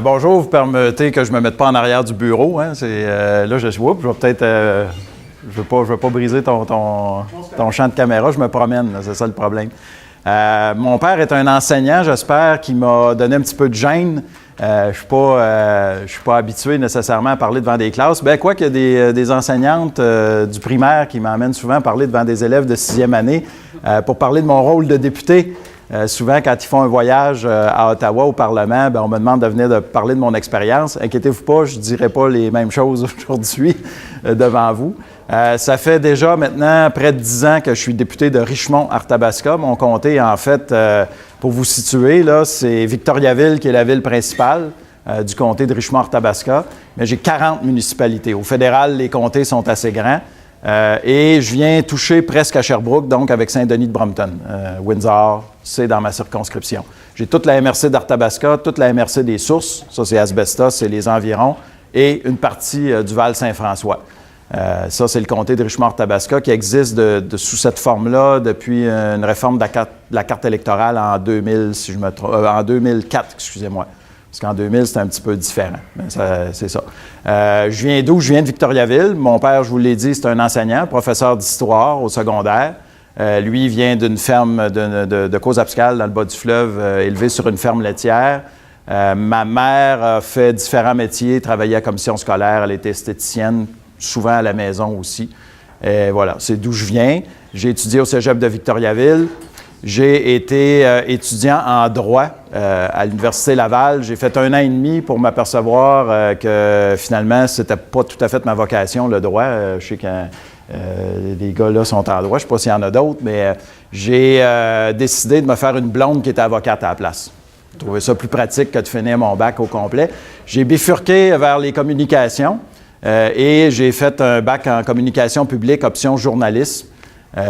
Bonjour, vous permettez que je ne me mette pas en arrière du bureau. Hein? Là, je vais peut-être... je veux pas briser ton champ de caméra, je me promène, c'est ça le problème. Mon père est un enseignant, j'espère, qui m'a donné un petit peu de gêne. Je ne suis pas habitué nécessairement à parler devant des classes. Quoi qu'il y a des enseignantes du primaire qui m'emmènent souvent à parler devant des élèves de 6e année pour parler de mon rôle de député. Souvent, quand ils font un voyage à Ottawa au Parlement, on me demande de venir parler de mon expérience. Inquiétez-vous pas, je ne dirai pas les mêmes choses aujourd'hui devant vous. Ça fait déjà maintenant près de 10 ans que je suis député de Richmond-Arthabasca. Mon comté, en fait, pour vous situer, là, c'est Victoriaville qui est la ville principale du comté de Richmond-Arthabasca. Mais j'ai 40 municipalités. Au fédéral, les comtés sont assez grands. Et je viens toucher presque à Sherbrooke, donc avec Saint-Denis-de-Brompton. Windsor, c'est dans ma circonscription. J'ai toute la MRC d'Arthabasca, toute la MRC des Sources, ça c'est Asbestos, c'est les environs, et une partie du Val-Saint-François. Ça, c'est le comté de Richmond-Arthabasca qui existe sous cette forme-là depuis une réforme de la carte électorale en 2000, si je me trompe, en 2004, excusez-moi. Parce qu'en 2000, c'était un petit peu différent. C'est ça. Je viens d'où? Je viens de Victoriaville. Mon père, je vous l'ai dit, c'est un enseignant, professeur d'histoire au secondaire. Lui, il vient d'une ferme de Cozapscal, dans le bas du fleuve, élevé sur une ferme laitière. Ma mère a fait différents métiers, travaillait à commission scolaire, elle était esthéticienne, souvent à la maison aussi. Et voilà, c'est d'où je viens. J'ai étudié au cégep de Victoriaville. J'ai été étudiant en droit à l'Université Laval. J'ai fait 1 an et demi pour m'apercevoir que finalement, c'était pas tout à fait ma vocation, le droit. Je sais que les gars là sont en droit, je ne sais pas s'il y en a d'autres, mais j'ai décidé de me faire une blonde qui était avocate à la place. J'ai trouvé ça plus pratique que de finir mon bac au complet. J'ai bifurqué vers les communications et j'ai fait un bac en communication publique, option journalisme.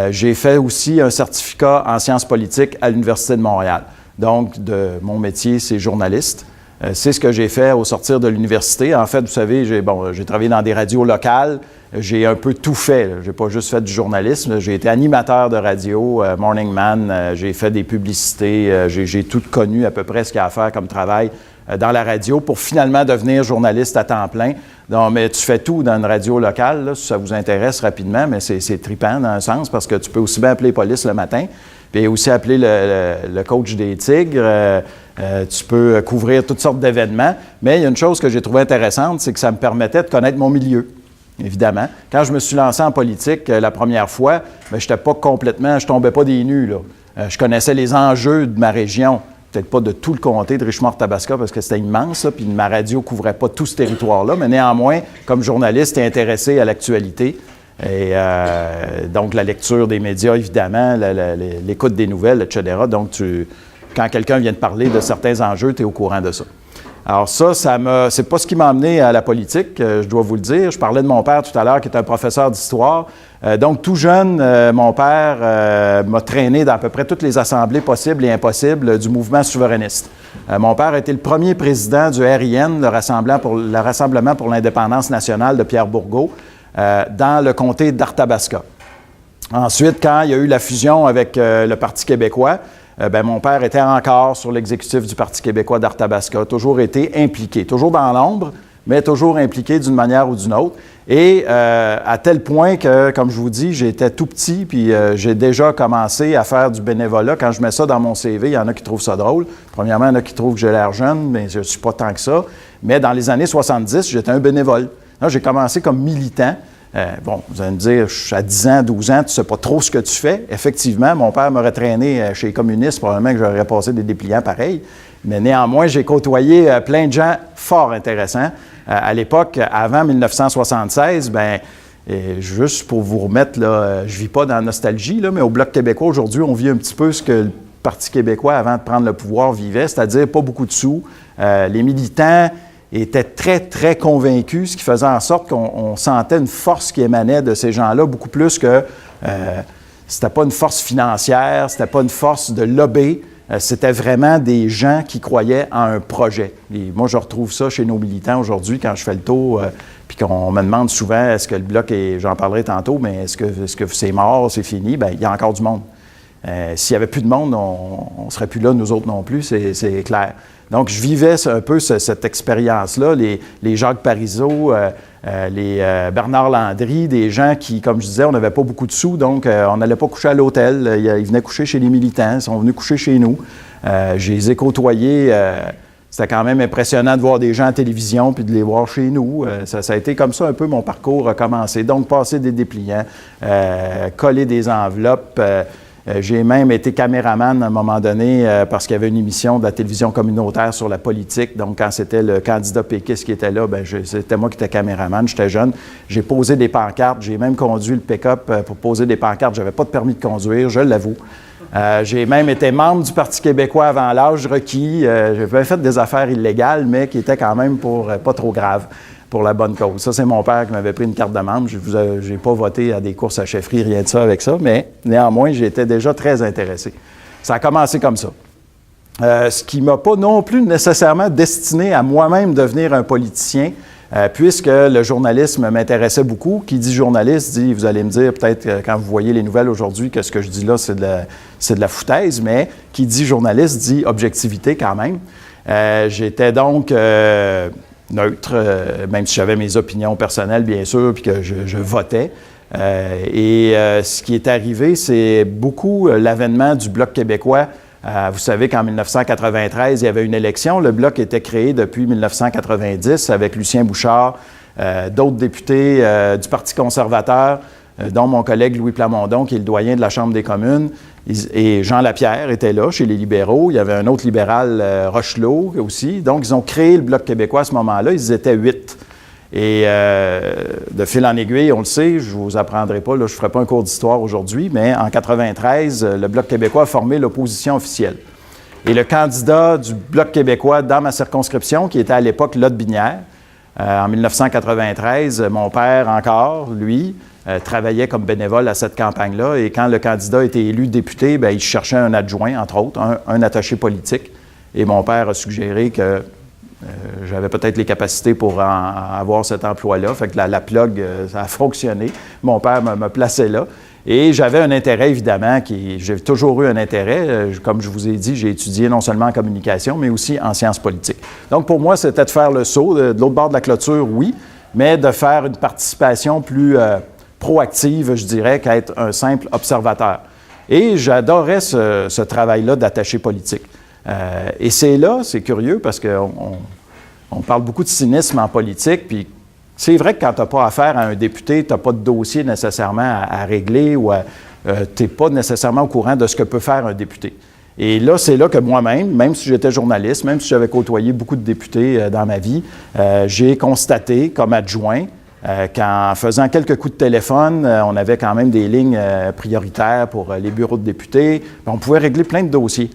J'ai fait aussi un certificat en sciences politiques à l'Université de Montréal. Donc, mon métier, c'est journaliste. C'est ce que j'ai fait au sortir de l'université. En fait, vous savez, j'ai travaillé dans des radios locales. J'ai un peu tout fait. Je n'ai pas juste fait du journalisme. J'ai été animateur de radio, Morning Man. J'ai fait des publicités. J'ai tout connu à peu près ce qu'il y a à faire comme travail dans la radio pour finalement devenir journaliste à temps plein. Donc, mais tu fais tout dans une radio locale, là, si ça vous intéresse rapidement, mais c'est trippant dans un sens parce que tu peux aussi bien appeler police le matin, puis aussi appeler le coach des Tigres. Tu peux couvrir toutes sortes d'événements. Mais il y a une chose que j'ai trouvée intéressante, c'est que ça me permettait de connaître mon milieu, évidemment. Quand je me suis lancé en politique la première fois, je tombais pas des nues, là. Je connaissais les enjeux de ma région. Peut-être pas de tout le comté de Richmond-Arthabasca parce que c'était immense, ça, puis ma radio ne couvrait pas tout ce territoire-là, mais néanmoins, comme journaliste, tu es intéressé à l'actualité. Et donc, la lecture des médias, évidemment, l'écoute des nouvelles, etc. Donc, quand quelqu'un vient de parler de certains enjeux, tu es au courant de ça. Alors c'est pas ce qui m'a amené à la politique, je dois vous le dire. Je parlais de mon père tout à l'heure, qui est un professeur d'histoire. Donc, tout jeune, mon père m'a traîné dans à peu près toutes les assemblées possibles et impossibles du mouvement souverainiste. Mon père a été le premier président du RIN, le Rassemblement pour l'indépendance nationale de Pierre Bourgault, dans le comté d'Arthabasca. Ensuite, quand il y a eu la fusion avec le Parti québécois, mon père était encore sur l'exécutif du Parti québécois d'Arthabasca, toujours été impliqué, toujours dans l'ombre, mais toujours impliqué d'une manière ou d'une autre. Et à tel point que, comme je vous dis, j'étais tout petit, puis j'ai déjà commencé à faire du bénévolat. Quand je mets ça dans mon CV, il y en a qui trouvent ça drôle. Premièrement, il y en a qui trouvent que j'ai l'air jeune, mais je ne suis pas tant que ça. Mais dans les années 70, j'étais un bénévole. Là, j'ai commencé comme militant. Vous allez me dire, à 10 ans, 12 ans, tu ne sais pas trop ce que tu fais. Effectivement, mon père m'aurait traîné chez les communistes, probablement que j'aurais passé des dépliants pareils. Mais néanmoins, j'ai côtoyé plein de gens fort intéressants. À l'époque, avant 1976, juste pour vous remettre, là, je ne vis pas dans la nostalgie, là, mais au Bloc québécois, aujourd'hui, on vit un petit peu ce que le Parti québécois, avant de prendre le pouvoir, vivait, c'est-à-dire pas beaucoup de sous. Les militants étaient très, très convaincus, ce qui faisait en sorte qu'on sentait une force qui émanait de ces gens-là, beaucoup plus que c'était pas une force financière, c'était pas une force de lobby, c'était vraiment des gens qui croyaient en un projet. Et moi, je retrouve ça chez nos militants aujourd'hui, quand je fais le tour, puis qu'on me demande souvent, est-ce que le Bloc est, j'en parlerai tantôt, mais est-ce que c'est mort, c'est fini? Bien, il y a encore du monde. S'il n'y avait plus de monde, on ne serait plus là, nous autres non plus, c'est clair. Donc, je vivais un peu cette expérience-là, les Jacques Parizeau, les Bernard Landry, des gens qui, comme je disais, on n'avait pas beaucoup de sous, donc on n'allait pas coucher à l'hôtel. Ils venaient coucher chez les militants, ils sont venus coucher chez nous. Je les ai côtoyés. C'était quand même impressionnant de voir des gens à la télévision puis de les voir chez nous. Ça a été comme ça un peu mon parcours a commencé. Donc, passer des dépliants, coller des enveloppes. J'ai même été caméraman à un moment donné parce qu'il y avait une émission de la télévision communautaire sur la politique. Donc, quand c'était le candidat péquiste qui était là, c'était moi qui étais caméraman. J'étais jeune. J'ai posé des pancartes. J'ai même conduit le pick-up pour poser des pancartes. Je n'avais pas de permis de conduire, je l'avoue. J'ai même été membre du Parti québécois avant l'âge requis. J'avais fait des affaires illégales, mais qui étaient quand même pas trop graves, pour la bonne cause. Ça, c'est mon père qui m'avait pris une carte de membre. Je n'ai pas voté à des courses à chefferie, rien de ça avec ça, mais néanmoins, j'étais déjà très intéressé. Ça a commencé comme ça. Ce qui ne m'a pas non plus nécessairement destiné à moi-même devenir un politicien, puisque le journalisme m'intéressait beaucoup. Qui dit journaliste dit, vous allez me dire peut-être quand vous voyez les nouvelles aujourd'hui que ce que je dis là, c'est de la foutaise, mais qui dit journaliste dit objectivité quand même. J'étais donc neutre, même si j'avais mes opinions personnelles, bien sûr, puis que je votais. Ce qui est arrivé, c'est beaucoup l'avènement du Bloc québécois. Vous savez qu'en 1993, il y avait une élection. Le Bloc était créé depuis 1990 avec Lucien Bouchard, d'autres députés du Parti conservateur, dont mon collègue Louis Plamondon, qui est le doyen de la Chambre des communes, et Jean Lapierre était là, chez les libéraux. Il y avait un autre libéral, Rochelot, aussi. Donc, ils ont créé le Bloc québécois à ce moment-là. Ils étaient 8. Et de fil en aiguille, on le sait, je ne vous apprendrai pas, là, je ne ferai pas un cours d'histoire aujourd'hui, mais en 1993, le Bloc québécois a formé l'opposition officielle. Et le candidat du Bloc québécois dans ma circonscription, qui était à l'époque Lotte Binière, en 1993, mon père encore, lui, travaillait comme bénévole à cette campagne-là. Et quand le candidat était élu député, il cherchait un adjoint, entre autres, un attaché politique. Et mon père a suggéré que j'avais peut-être les capacités pour avoir cet emploi-là. Fait que la plug, ça a fonctionné. Mon père me plaçait là. Et j'avais un intérêt, évidemment, j'ai toujours eu un intérêt. Comme je vous ai dit, j'ai étudié non seulement en communication, mais aussi en sciences politiques. Donc, pour moi, c'était de faire le saut. De l'autre bord de la clôture, oui, mais de faire une participation plus proactive, je dirais, qu'être un simple observateur. Et j'adorais ce travail-là d'attaché politique. Et c'est curieux parce qu'on parle beaucoup de cynisme en politique, puis c'est vrai que quand tu n'as pas affaire à un député, tu n'as pas de dossier nécessairement à régler ou tu n'es pas nécessairement au courant de ce que peut faire un député. Et là, c'est là que moi-même, même si j'étais journaliste, même si j'avais côtoyé beaucoup de députés dans ma vie, j'ai constaté comme adjoint qu'en faisant quelques coups de téléphone, on avait quand même des lignes prioritaires pour les bureaux de députés, on pouvait régler plein de dossiers.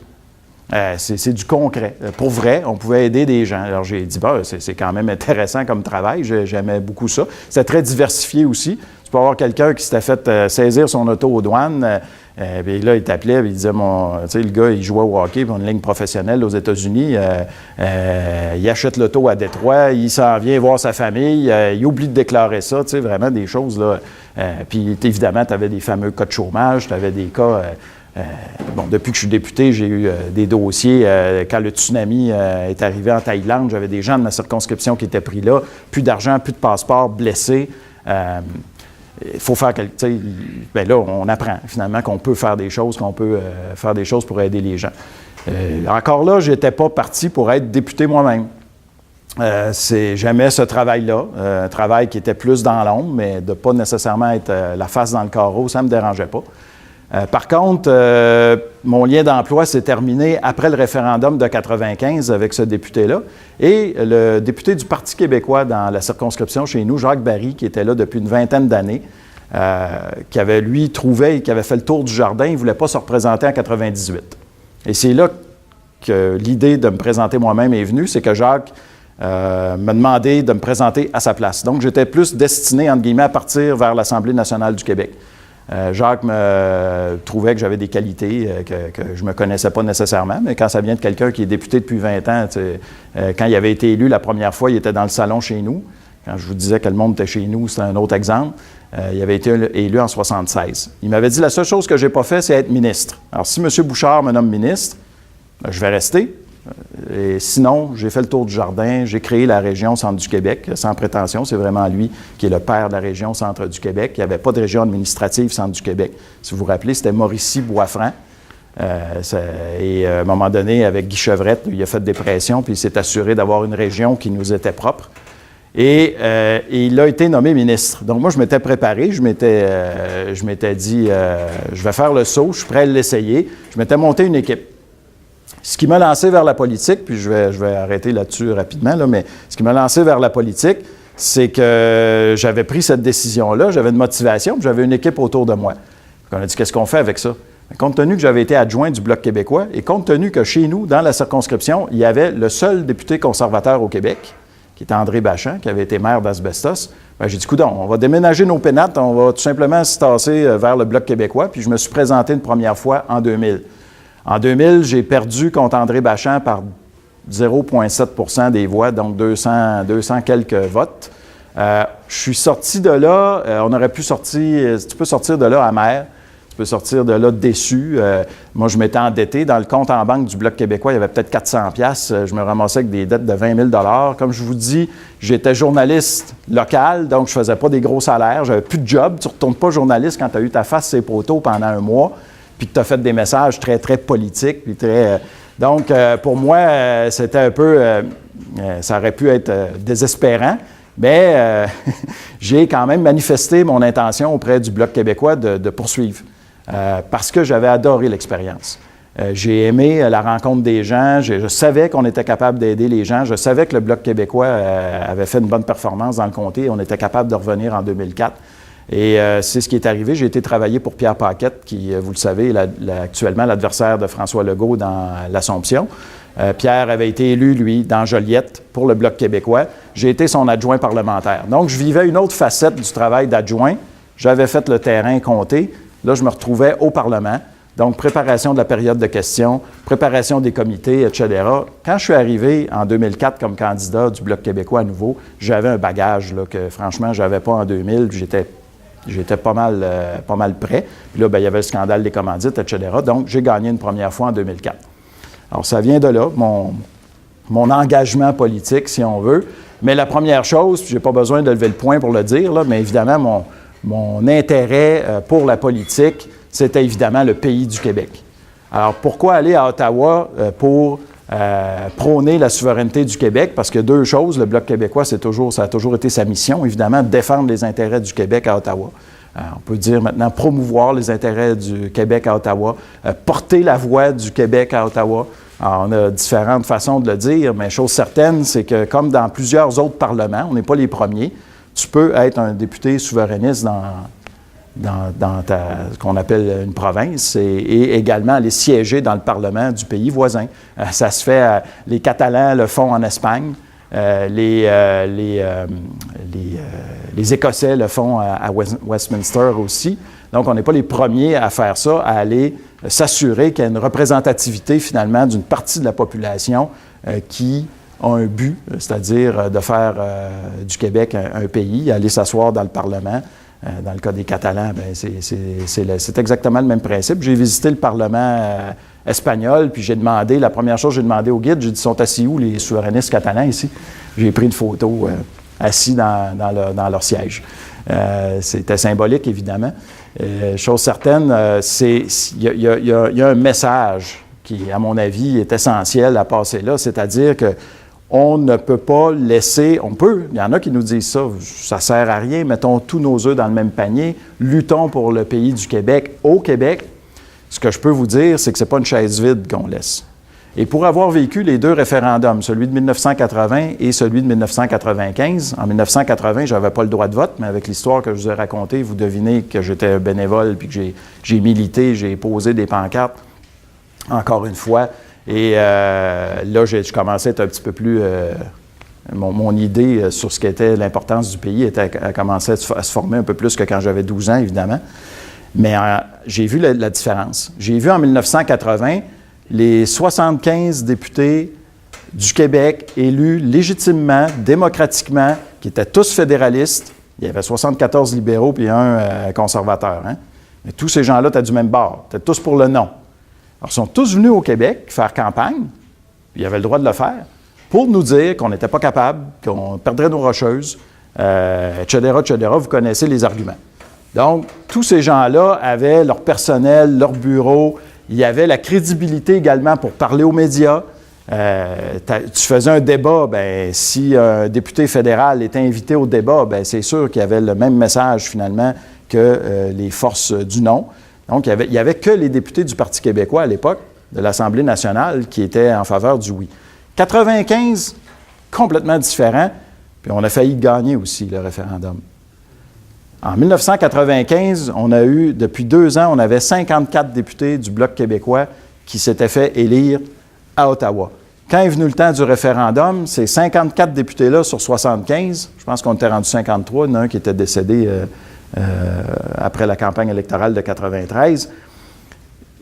C'est du concret. Pour vrai, on pouvait aider des gens. Alors, j'ai dit, c'est quand même intéressant comme travail. J'aimais beaucoup ça. C'est très diversifié aussi. Tu peux avoir quelqu'un qui s'était fait saisir son auto aux douanes. Puis là, il t'appelait, il disait, tu sais, le gars, il jouait au hockey pour une ligne professionnelle aux États-Unis. Il achète l'auto à Détroit, il s'en vient voir sa famille, il oublie de déclarer ça, tu sais, vraiment des choses, là. Puis, évidemment, tu avais des fameux cas de chômage, tu avais des cas... depuis que je suis député, j'ai eu des dossiers. Quand le tsunami est arrivé en Thaïlande, j'avais des gens de ma circonscription qui étaient pris là. Plus d'argent, plus de passeport, blessés. Il faut faire quelque chose. Là, on apprend finalement qu'on peut faire des choses, pour aider les gens. Encore là, je n'étais pas parti pour être député moi-même. J'aimais ce travail-là, un travail qui était plus dans l'ombre, mais de ne pas nécessairement être la face dans le carreau, ça ne me dérangeait pas. Par contre, mon lien d'emploi s'est terminé après le référendum de 1995 avec ce député-là. Et le député du Parti québécois dans la circonscription chez nous, Jacques Barry, qui était là depuis une vingtaine d'années, qui avait, lui, qui avait fait le tour du jardin, il ne voulait pas se représenter en 1998. Et c'est là que l'idée de me présenter moi-même est venue, c'est que Jacques m'a demandé de me présenter à sa place. Donc, j'étais plus destiné, entre guillemets, à partir vers l'Assemblée nationale du Québec. Jacques me trouvait que j'avais des qualités que je ne me connaissais pas nécessairement, mais quand ça vient de quelqu'un qui est député depuis 20 ans, quand il avait été élu la première fois, il était dans le salon chez nous. Quand je vous disais que le monde était chez nous, c'est un autre exemple. Il avait été élu en 1976. Il m'avait dit, la seule chose que je n'ai pas fait, c'est être ministre. Alors, si M. Bouchard me nomme ministre, je vais rester. Et sinon, j'ai fait le tour du jardin, j'ai créé la région Centre du Québec, sans prétention. C'est vraiment lui qui est le père de la région Centre du Québec. Il n'y avait pas de région administrative Centre du Québec. Si vous vous rappelez, c'était Mauricie-Boisfranc. Et à un moment donné, avec Guy Chevrette, il a fait des pressions, puis il s'est assuré d'avoir une région qui nous était propre. Et il a été nommé ministre. Donc moi, je m'étais préparé, je m'étais dit, je vais faire le saut, je suis prêt à l'essayer. Je m'étais monté une équipe. Ce qui m'a lancé vers la politique, puis je vais arrêter là-dessus rapidement, là, mais ce qui m'a lancé vers la politique, c'est que j'avais pris cette décision-là, j'avais une motivation, puis j'avais une équipe autour de moi. Donc on a dit, qu'est-ce qu'on fait avec ça? Compte tenu que j'avais été adjoint du Bloc québécois et compte tenu que chez nous, dans la circonscription, il y avait le seul député conservateur au Québec, qui était André Bachand, qui avait été maire d'Asbestos, bien, j'ai dit, coudonc, on va déménager nos pénates, on va tout simplement se tasser vers le Bloc québécois, puis je me suis présenté une première fois en 2000. En 2000, j'ai perdu contre André Bachand par 0,7 % des voix, donc 200 quelques votes. Je suis sorti de là, on aurait pu sortir, tu peux sortir de là amer, tu peux sortir de là déçu. Moi, je m'étais endetté. Dans le compte en banque du Bloc québécois, il y avait peut-être 400$. Je me ramassais avec des dettes de 20 000 $. Comme je vous dis, j'étais journaliste local, donc je ne faisais pas des gros salaires. J'avais plus de job. Tu ne retournes pas journaliste quand tu as eu ta face sur les poteaux pendant un mois, puis que tu as fait des messages très, très politiques. Puis donc, pour moi, c'était un peu... ça aurait pu être désespérant. Mais j'ai quand même manifesté mon intention auprès du Bloc québécois de poursuivre. Parce que j'avais adoré l'expérience. J'ai aimé la rencontre des gens, je savais qu'on était capable d'aider les gens, je savais que le Bloc québécois avait fait une bonne performance dans le comté, on était capable de revenir en 2004. Et c'est ce qui est arrivé. J'ai été travailler pour Pierre Paquette, qui, vous le savez, est actuellement l'adversaire de François Legault dans l'Assomption. Pierre avait été élu, lui, dans Joliette pour le Bloc québécois. J'ai été son adjoint parlementaire. Donc, je vivais une autre facette du travail d'adjoint. J'avais fait le terrain comté. Là, je me retrouvais au Parlement. Donc, préparation de la période de questions, préparation des comités, etc. Quand je suis arrivé en 2004 comme candidat du Bloc québécois à nouveau, j'avais un bagage là, que, franchement, je n'avais pas en 2000. J'étais pas mal prêt. Puis là, bien, il y avait le scandale des commandites, etc. Donc, j'ai gagné une première fois en 2004. Alors, ça vient de là, mon engagement politique, si on veut. Mais la première chose, puis je n'ai pas besoin de lever le poing pour le dire, là, mais évidemment, mon intérêt pour la politique, c'était évidemment le pays du Québec. Alors, pourquoi aller à Ottawa pour prôner la souveraineté du Québec? Parce que deux choses, le Bloc québécois, ça a toujours été sa mission, évidemment, de défendre les intérêts du Québec à Ottawa. On peut dire maintenant promouvoir les intérêts du Québec à Ottawa, porter la voix du Québec à Ottawa. Alors, on a différentes façons de le dire, mais chose certaine, c'est que comme dans plusieurs autres parlements, on n'est pas les premiers, tu peux être un député souverainiste dans ce qu'on appelle une province et également aller siéger dans le Parlement du pays voisin. Ça se fait, les Catalans le font en Espagne, les Écossais le font à Westminster aussi. Donc, on n'est pas les premiers à faire ça, à aller s'assurer qu'il y a une représentativité finalement d'une partie de la population qui a un but, c'est-à-dire de faire du Québec un pays, aller s'asseoir dans le Parlement. Dans le cas des Catalans, bien, c'est exactement le même principe. J'ai visité le Parlement espagnol, puis la première chose que j'ai demandé au guide, j'ai dit, sont assis où les souverainistes catalans ici? J'ai pris une photo assis dans leur siège. C'était symbolique, évidemment. Chose certaine, il y a un message qui, à mon avis, est essentiel à passer là, c'est-à-dire que on ne peut pas laisser, il y en a qui nous disent ça, ça ne sert à rien, mettons tous nos œufs dans le même panier, luttons pour le pays du Québec au Québec. Ce que je peux vous dire, c'est que ce n'est pas une chaise vide qu'on laisse. Et pour avoir vécu les deux référendums, celui de 1980 et celui de 1995, en 1980, je n'avais pas le droit de vote, mais avec l'histoire que je vous ai racontée, vous devinez que j'étais bénévole, puis que j'ai milité, j'ai posé des pancartes, encore une fois. Et là, je commençais à être un petit peu plus... mon idée sur ce qu'était l'importance du pays a commencé à se former un peu plus que quand j'avais 12 ans, évidemment. Mais j'ai vu la différence. J'ai vu en 1980 les 75 députés du Québec élus légitimement, démocratiquement, qui étaient tous fédéralistes. Il y avait 74 libéraux puis un conservateur. Hein? Mais tous ces gens-là étaient du même bord. Ils étaient tous pour le non. Alors, ils sont tous venus au Québec faire campagne, puis ils avaient le droit de le faire, pour nous dire qu'on n'était pas capable, qu'on perdrait nos rocheuses, etc., etc. Vous connaissez les arguments. Donc, tous ces gens-là avaient leur personnel, leur bureau. Il y avait la crédibilité également pour parler aux médias. Tu faisais un débat, bien, si un député fédéral était invité au débat, bien, c'est sûr qu'il y avait le même message finalement que les forces du non. Donc, il n'y avait que les députés du Parti québécois à l'époque, de l'Assemblée nationale, qui étaient en faveur du oui. 95, complètement différent, puis on a failli gagner aussi le référendum. En 1995, on a eu, depuis 2 ans, on avait 54 députés du Bloc québécois qui s'étaient fait élire à Ottawa. Quand est venu le temps du référendum, ces 54 députés-là sur 75, je pense qu'on était rendu 53, il y en a un qui était décédé après la campagne électorale de 93,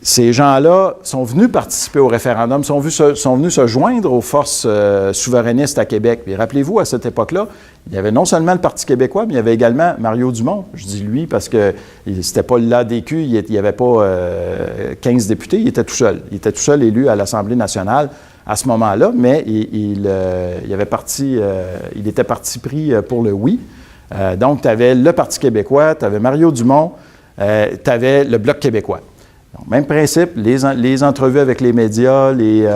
ces gens-là sont venus participer au référendum, sont venus se joindre aux forces souverainistes à Québec. Puis rappelez-vous, à cette époque-là, il y avait non seulement le Parti québécois, mais il y avait également Mario Dumont. Je dis lui parce que c'était pas l'ADQ, il n'y avait pas 15 députés, il était tout seul. Il était tout seul élu à l'Assemblée nationale à ce moment-là, mais il était parti pris pour le oui. Donc, tu avais le Parti québécois, tu avais Mario Dumont, tu avais le Bloc québécois. Donc, même principe, les entrevues avec les médias, les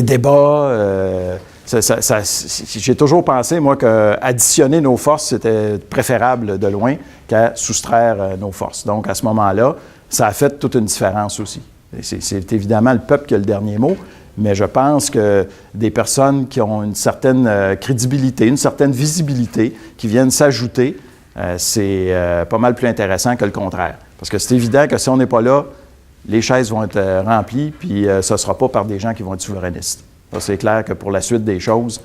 débats. J'ai toujours pensé, moi, qu'additionner nos forces, c'était préférable de loin qu'à soustraire nos forces. Donc, à ce moment-là, ça a fait toute une différence aussi. C'est évidemment le peuple qui a le dernier mot, mais je pense que des personnes qui ont une certaine crédibilité, une certaine visibilité, qui viennent s'ajouter, c'est pas mal plus intéressant que le contraire. Parce que c'est évident que si on n'est pas là, les chaises vont être remplies, puis ce ne sera pas par des gens qui vont être souverainistes. C'est clair que pour la suite des choses,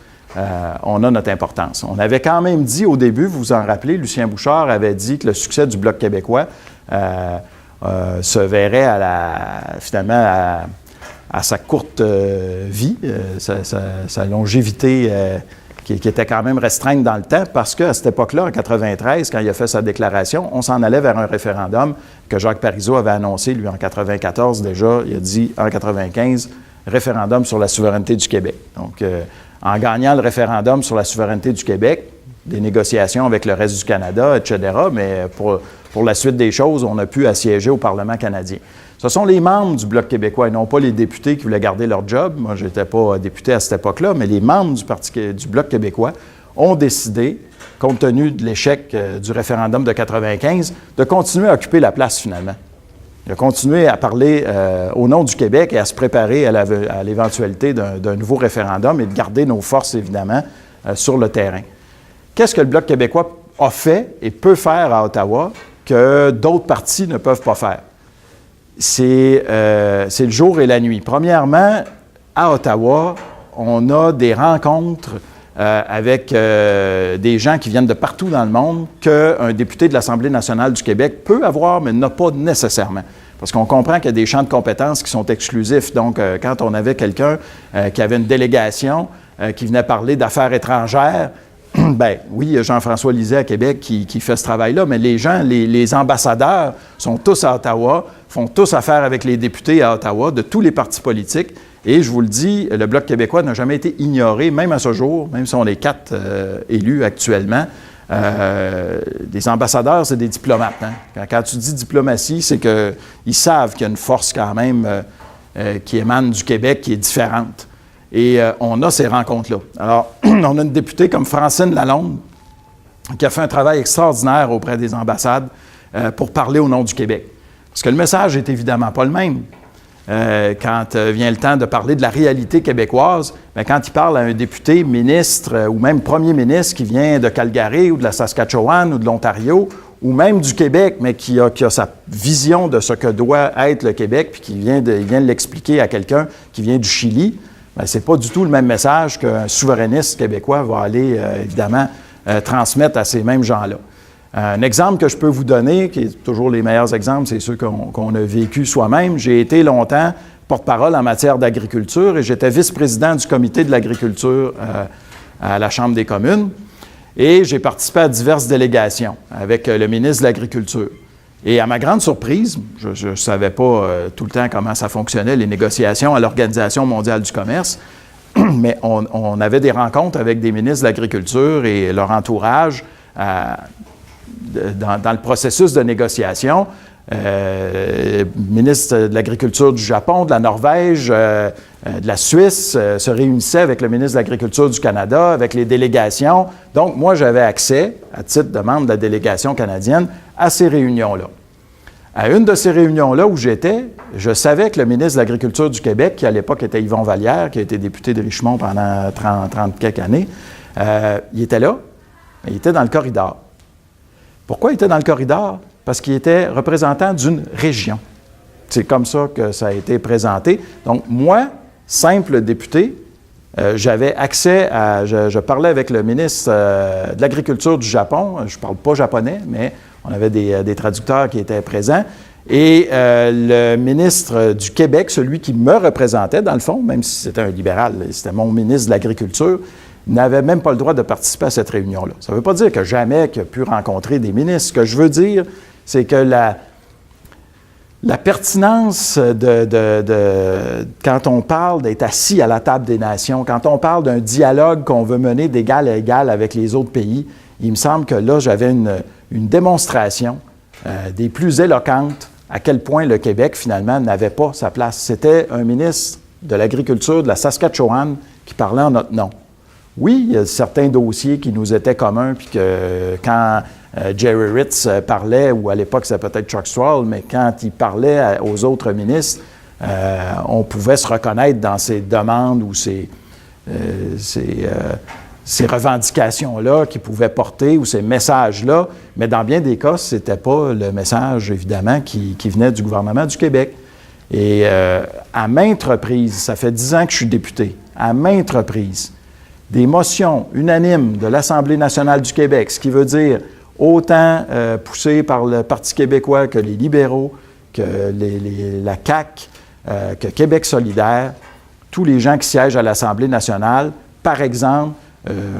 on a notre importance. On avait quand même dit au début, vous vous en rappelez, Lucien Bouchard avait dit que le succès du Bloc québécois se verrait finalement à sa courte vie, sa longévité qui était quand même restreinte dans le temps, parce qu'à cette époque-là, en 93, quand il a fait sa déclaration, on s'en allait vers un référendum que Jacques Parizeau avait annoncé, lui, en 94 déjà. Il a dit, en 95, référendum sur la souveraineté du Québec. Donc, en gagnant le référendum sur la souveraineté du Québec, des négociations avec le reste du Canada, etc., mais pour la suite des choses, on a pu assiéger au Parlement canadien. Ce sont les membres du Bloc québécois et non pas les députés qui voulaient garder leur job. Moi, je n'étais pas député à cette époque-là, mais les membres du Bloc québécois ont décidé, compte tenu de l'échec du référendum de 95, de continuer à occuper la place finalement. De continuer à parler au nom du Québec et à se préparer à l'éventualité d'un nouveau référendum et de garder nos forces, évidemment, sur le terrain. Qu'est-ce que le Bloc québécois a fait et peut faire à Ottawa que d'autres partis ne peuvent pas faire? C'est le jour et la nuit. Premièrement, à Ottawa, on a des rencontres avec des gens qui viennent de partout dans le monde qu'un député de l'Assemblée nationale du Québec peut avoir, mais n'a pas nécessairement. Parce qu'on comprend qu'il y a des champs de compétences qui sont exclusifs. Donc, quand on avait quelqu'un qui avait une délégation qui venait parler d'affaires étrangères, bien, oui, il y a Jean-François Lisée à Québec qui fait ce travail-là, mais les gens, les ambassadeurs sont tous à Ottawa, font tous affaire avec les députés à Ottawa de tous les partis politiques. Et je vous le dis, le Bloc québécois n'a jamais été ignoré, même à ce jour, même si on est 4 élus actuellement. Des ambassadeurs, c'est des diplomates. Hein? Quand tu dis diplomatie, c'est qu'ils savent qu'il y a une force quand même qui émane du Québec qui est différente. Et on a ces rencontres-là. Alors, on a une députée comme Francine Lalonde qui a fait un travail extraordinaire auprès des ambassades pour parler au nom du Québec. Parce que le message n'est évidemment pas le même. Quand vient le temps de parler de la réalité québécoise, bien, quand il parle à un député, ministre ou même premier ministre qui vient de Calgary ou de la Saskatchewan ou de l'Ontario ou même du Québec, mais qui a sa vision de ce que doit être le Québec puis qui vient de l'expliquer à quelqu'un qui vient du Chili, bien, ce n'est pas du tout le même message qu'un souverainiste québécois va aller, évidemment, transmettre à ces mêmes gens-là. Un exemple que je peux vous donner, qui est toujours les meilleurs exemples, c'est ceux qu'on a vécu soi-même. J'ai été longtemps porte-parole en matière d'agriculture et j'étais vice-président du comité de l'agriculture à la Chambre des communes. Et j'ai participé à diverses délégations avec le ministre de l'Agriculture. Et à ma grande surprise, je ne savais pas tout le temps comment ça fonctionnait, les négociations à l'Organisation mondiale du commerce, mais on avait des rencontres avec des ministres de l'Agriculture et leur entourage dans le processus de négociation. Ministre de l'Agriculture du Japon, de la Norvège, de la Suisse se réunissaient avec le ministre de l'Agriculture du Canada, avec les délégations. Donc, moi, j'avais accès, à titre de membre de la délégation canadienne, à ces réunions-là. À une de ces réunions-là où j'étais, je savais que le ministre de l'Agriculture du Québec, qui à l'époque était Yvon Vallière, qui a été député de Richmond pendant 30 quelques années, il était là, mais il était dans le corridor. Pourquoi il était dans le corridor? Parce qu'il était représentant d'une région. C'est comme ça que ça a été présenté. Donc, moi, simple député, j'avais accès à... Je parlais avec le ministre de l'Agriculture du Japon. Je ne parle pas japonais, mais on avait des traducteurs qui étaient présents. Et le ministre du Québec, celui qui me représentait, dans le fond, même si c'était un libéral, c'était mon ministre de l'Agriculture, n'avait même pas le droit de participer à cette réunion-là. Ça ne veut pas dire que jamais qu'il a pu rencontrer des ministres. Ce que je veux dire, c'est que la pertinence quand on parle d'être assis à la table des nations, quand on parle d'un dialogue qu'on veut mener d'égal à égal avec les autres pays, il me semble que là, j'avais une démonstration des plus éloquentes à quel point le Québec, finalement, n'avait pas sa place. C'était un ministre de l'Agriculture de la Saskatchewan qui parlait en notre nom. Oui, il y a certains dossiers qui nous étaient communs, puis que quand Jerry Ritz parlait, ou à l'époque c'était peut-être Chuck Stroll, mais quand il parlait aux autres ministres, on pouvait se reconnaître dans ces demandes ou ces revendications-là qu'il pouvait porter ou ces messages-là, mais dans bien des cas, ce n'était pas le message, évidemment, qui venait du gouvernement du Québec. Et à maintes reprises, ça fait 10 ans que je suis député, à maintes reprises, des motions unanimes de l'Assemblée nationale du Québec, ce qui veut dire autant poussées par le Parti québécois que les libéraux, que la CAQ, que Québec solidaire, tous les gens qui siègent à l'Assemblée nationale. Par exemple,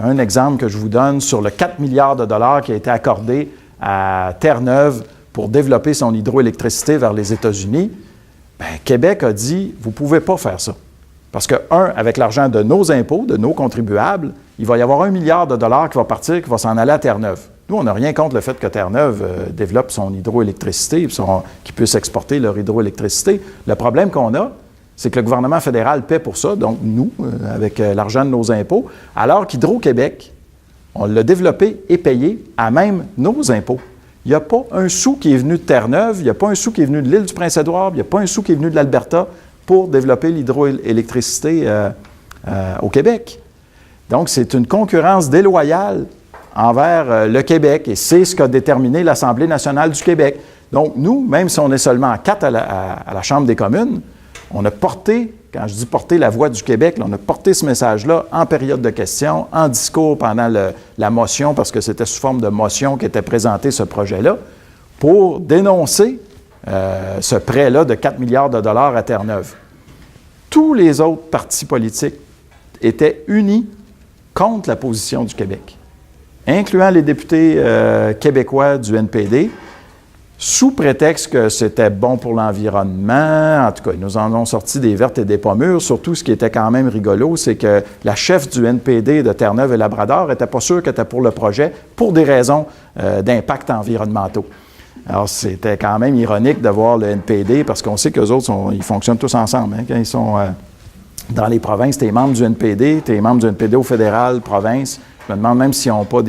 un exemple que je vous donne sur le 4 milliards de dollars qui a été accordé à Terre-Neuve pour développer son hydroélectricité vers les États-Unis, bien, Québec a dit, vous ne pouvez pas faire ça. Parce que, avec l'argent de nos impôts, de nos contribuables, il va y avoir 1 milliard de dollars qui va partir, qui va s'en aller à Terre-Neuve. Nous, on n'a rien contre le fait que Terre-Neuve développe son hydroélectricité, qu'ils puissent exporter leur hydroélectricité. Le problème qu'on a, c'est que le gouvernement fédéral paie pour ça, donc nous, avec l'argent de nos impôts, alors qu'Hydro-Québec, on l'a développé et payé à même nos impôts. Il n'y a pas un sou qui est venu de Terre-Neuve, il n'y a pas un sou qui est venu de l'île du Prince-Édouard, il n'y a pas un sou qui est venu de l'Alberta pour développer l'hydroélectricité au Québec. Donc, c'est une concurrence déloyale envers le Québec, et c'est ce qu'a déterminé l'Assemblée nationale du Québec. Donc, nous, même si on est seulement 4 à la Chambre des communes, on a porté, quand je dis porter la voix du Québec, là, on a porté ce message-là en période de questions, en discours pendant la motion, parce que c'était sous forme de motion qu'était présenté ce projet-là, pour dénoncer ce prêt-là de 4 milliards de dollars à Terre-Neuve. Tous les autres partis politiques étaient unis contre la position du Québec, incluant les députés québécois du NPD, sous prétexte que c'était bon pour l'environnement. En tout cas, ils nous en ont sorti des vertes et des pas mûres. Surtout, ce qui était quand même rigolo, c'est que la chef du NPD de Terre-Neuve et Labrador n'était pas sûre qu'elle était pour le projet pour des raisons d'impact environnementaux. Alors, c'était quand même ironique de voir le NPD, parce qu'on sait qu'eux autres, ils fonctionnent tous ensemble. Hein, quand ils sont dans les provinces, tu es membre du NPD, tu es membre du NPD au fédéral, province. Je me demande même s'ils n'ont pas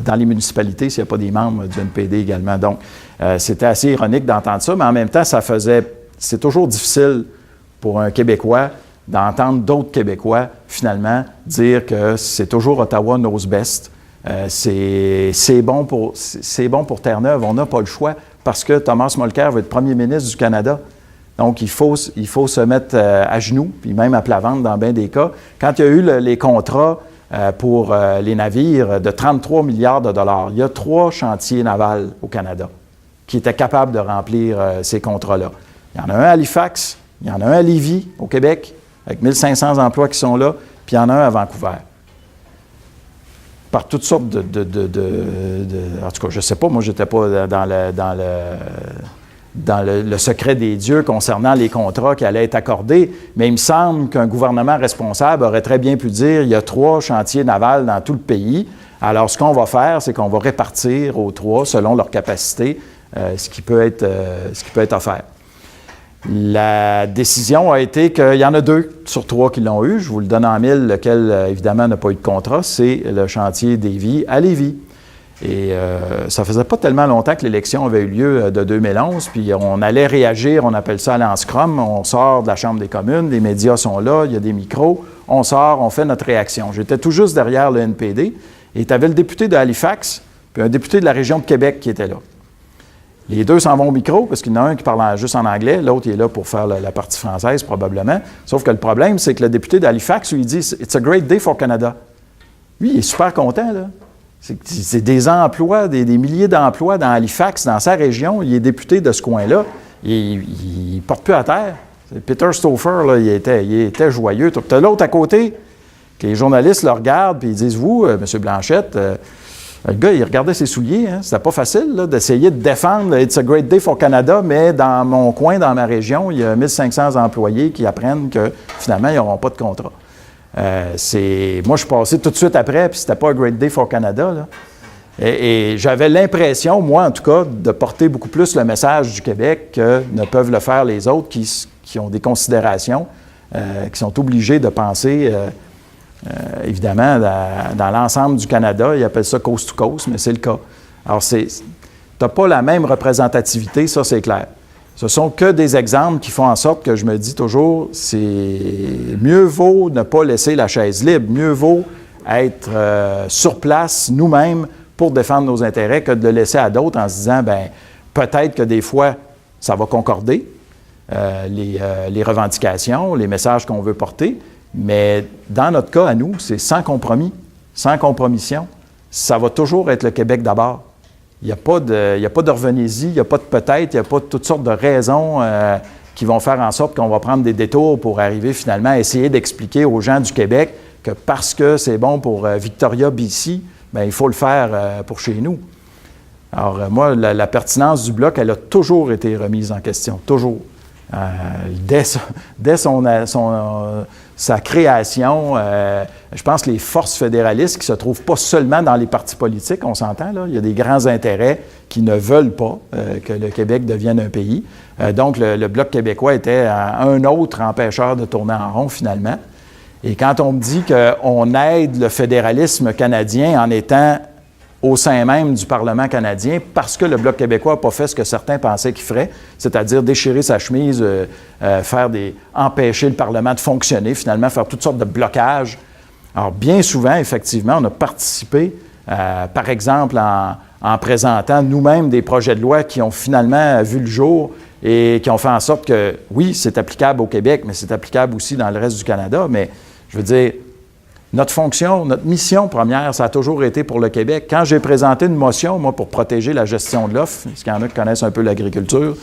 dans les municipalités, s'il n'y a pas des membres du NPD également. Donc, c'était assez ironique d'entendre ça, mais en même temps, c'est toujours difficile pour un Québécois d'entendre d'autres Québécois, finalement, dire que c'est toujours Ottawa knows best. C'est bon pour Terre-Neuve, on n'a pas le choix, parce que Thomas Mulcair va être premier ministre du Canada. Donc, il faut se mettre à genoux, puis même à plat ventre dans bien des cas. Quand il y a eu les contrats pour les navires de 33 milliards de dollars, il y a 3 chantiers navals au Canada qui étaient capables de remplir ces contrats-là. Il y en a un à Halifax, Il y en a un à Lévis, au Québec, avec 1500 emplois qui sont là, puis il y en a un à Vancouver. Par toutes sortes en tout cas, je ne sais pas, moi, je n'étais pas dans le secret des dieux concernant les contrats qui allaient être accordés, mais il me semble qu'un gouvernement responsable aurait très bien pu dire il y a 3 chantiers navals dans tout le pays. Alors, ce qu'on va faire, c'est qu'on va répartir aux 3 selon leur capacité ce qui peut être offert. La décision a été qu'il y en a 2 sur 3 qui l'ont eu. Je vous le donne en mille, lequel, évidemment, n'a pas eu de contrat. C'est le chantier Davie à Lévis. Et ça faisait pas tellement longtemps que l'élection avait eu lieu de 2011, puis on allait réagir, on appelle ça aller en scrum, on sort de la Chambre des communes, les médias sont là, il y a des micros, on sort, on fait notre réaction. J'étais tout juste derrière le NPD, et tu avais le député de Halifax, puis un député de la région de Québec qui était là. Les 2 s'en vont au micro, parce qu'il y en a un qui parle juste en anglais, l'autre il est là pour faire la partie française probablement. Sauf que le problème, c'est que le député d'Halifax, lui, il dit « It's a great day for Canada ». Lui, il est super content, là. C'est des emplois, des milliers d'emplois dans Halifax, dans sa région. Il est député de ce coin-là. Il ne porte plus à terre. Peter Stauffer, là, il était joyeux. Tu as l'autre à côté, que les journalistes le regardent, puis ils disent « Vous, M. Blanchette, le gars, il regardait ses souliers. Hein? C'était pas facile là, d'essayer de défendre « It's a great day for Canada », mais dans mon coin, dans ma région, il y a 1500 employés qui apprennent que finalement, ils n'auront pas de contrat. Moi, je suis passé tout de suite après, puis c'était pas un great day for Canada, là. Et j'avais l'impression, moi en tout cas, de porter beaucoup plus le message du Québec que ne peuvent le faire les autres qui ont des considérations, qui sont obligés de penser, évidemment, dans l'ensemble du Canada. Ils appellent ça coast to coast, mais c'est le cas. Alors, tu n'as pas la même représentativité, ça c'est clair. Ce sont que des exemples qui font en sorte que je me dis toujours, c'est mieux vaut ne pas laisser la chaise libre, mieux vaut être sur place nous-mêmes pour défendre nos intérêts que de le laisser à d'autres en se disant, bien, peut-être que des fois, ça va concorder, les revendications, les messages qu'on veut porter, mais dans notre cas, à nous, c'est sans compromis, sans compromission. Ça va toujours être le Québec d'abord. Il n'y a pas de revenez-y, il n'y a pas de peut-être, il n'y a pas de toutes sortes de raisons qui vont faire en sorte qu'on va prendre des détours pour arriver finalement à essayer d'expliquer aux gens du Québec que parce que c'est bon pour Victoria, BC, bien, il faut le faire pour chez nous. Alors, moi, la pertinence du Bloc, elle a toujours été remise en question, toujours. Dès sa création, je pense que les forces fédéralistes qui ne se trouvent pas seulement dans les partis politiques, on s'entend, là, il y a des grands intérêts qui ne veulent pas que le Québec devienne un pays. Donc, le Bloc québécois était un autre empêcheur de tourner en rond, finalement. Et quand on me dit qu'on aide le fédéralisme canadien en étant au sein même du Parlement canadien parce que le Bloc québécois n'a pas fait ce que certains pensaient qu'il ferait, c'est-à-dire déchirer sa chemise, empêcher le Parlement de fonctionner, finalement faire toutes sortes de blocages. Alors, bien souvent, effectivement, on a participé, par exemple, en présentant nous-mêmes des projets de loi qui ont finalement vu le jour et qui ont fait en sorte que, oui, c'est applicable au Québec, mais c'est applicable aussi dans le reste du Canada, mais je veux dire, notre fonction, notre mission première, ça a toujours été pour le Québec. Quand j'ai présenté une motion, moi, pour protéger la gestion de l'offre, parce qu'il y en a qui connaissent un peu l'agriculture,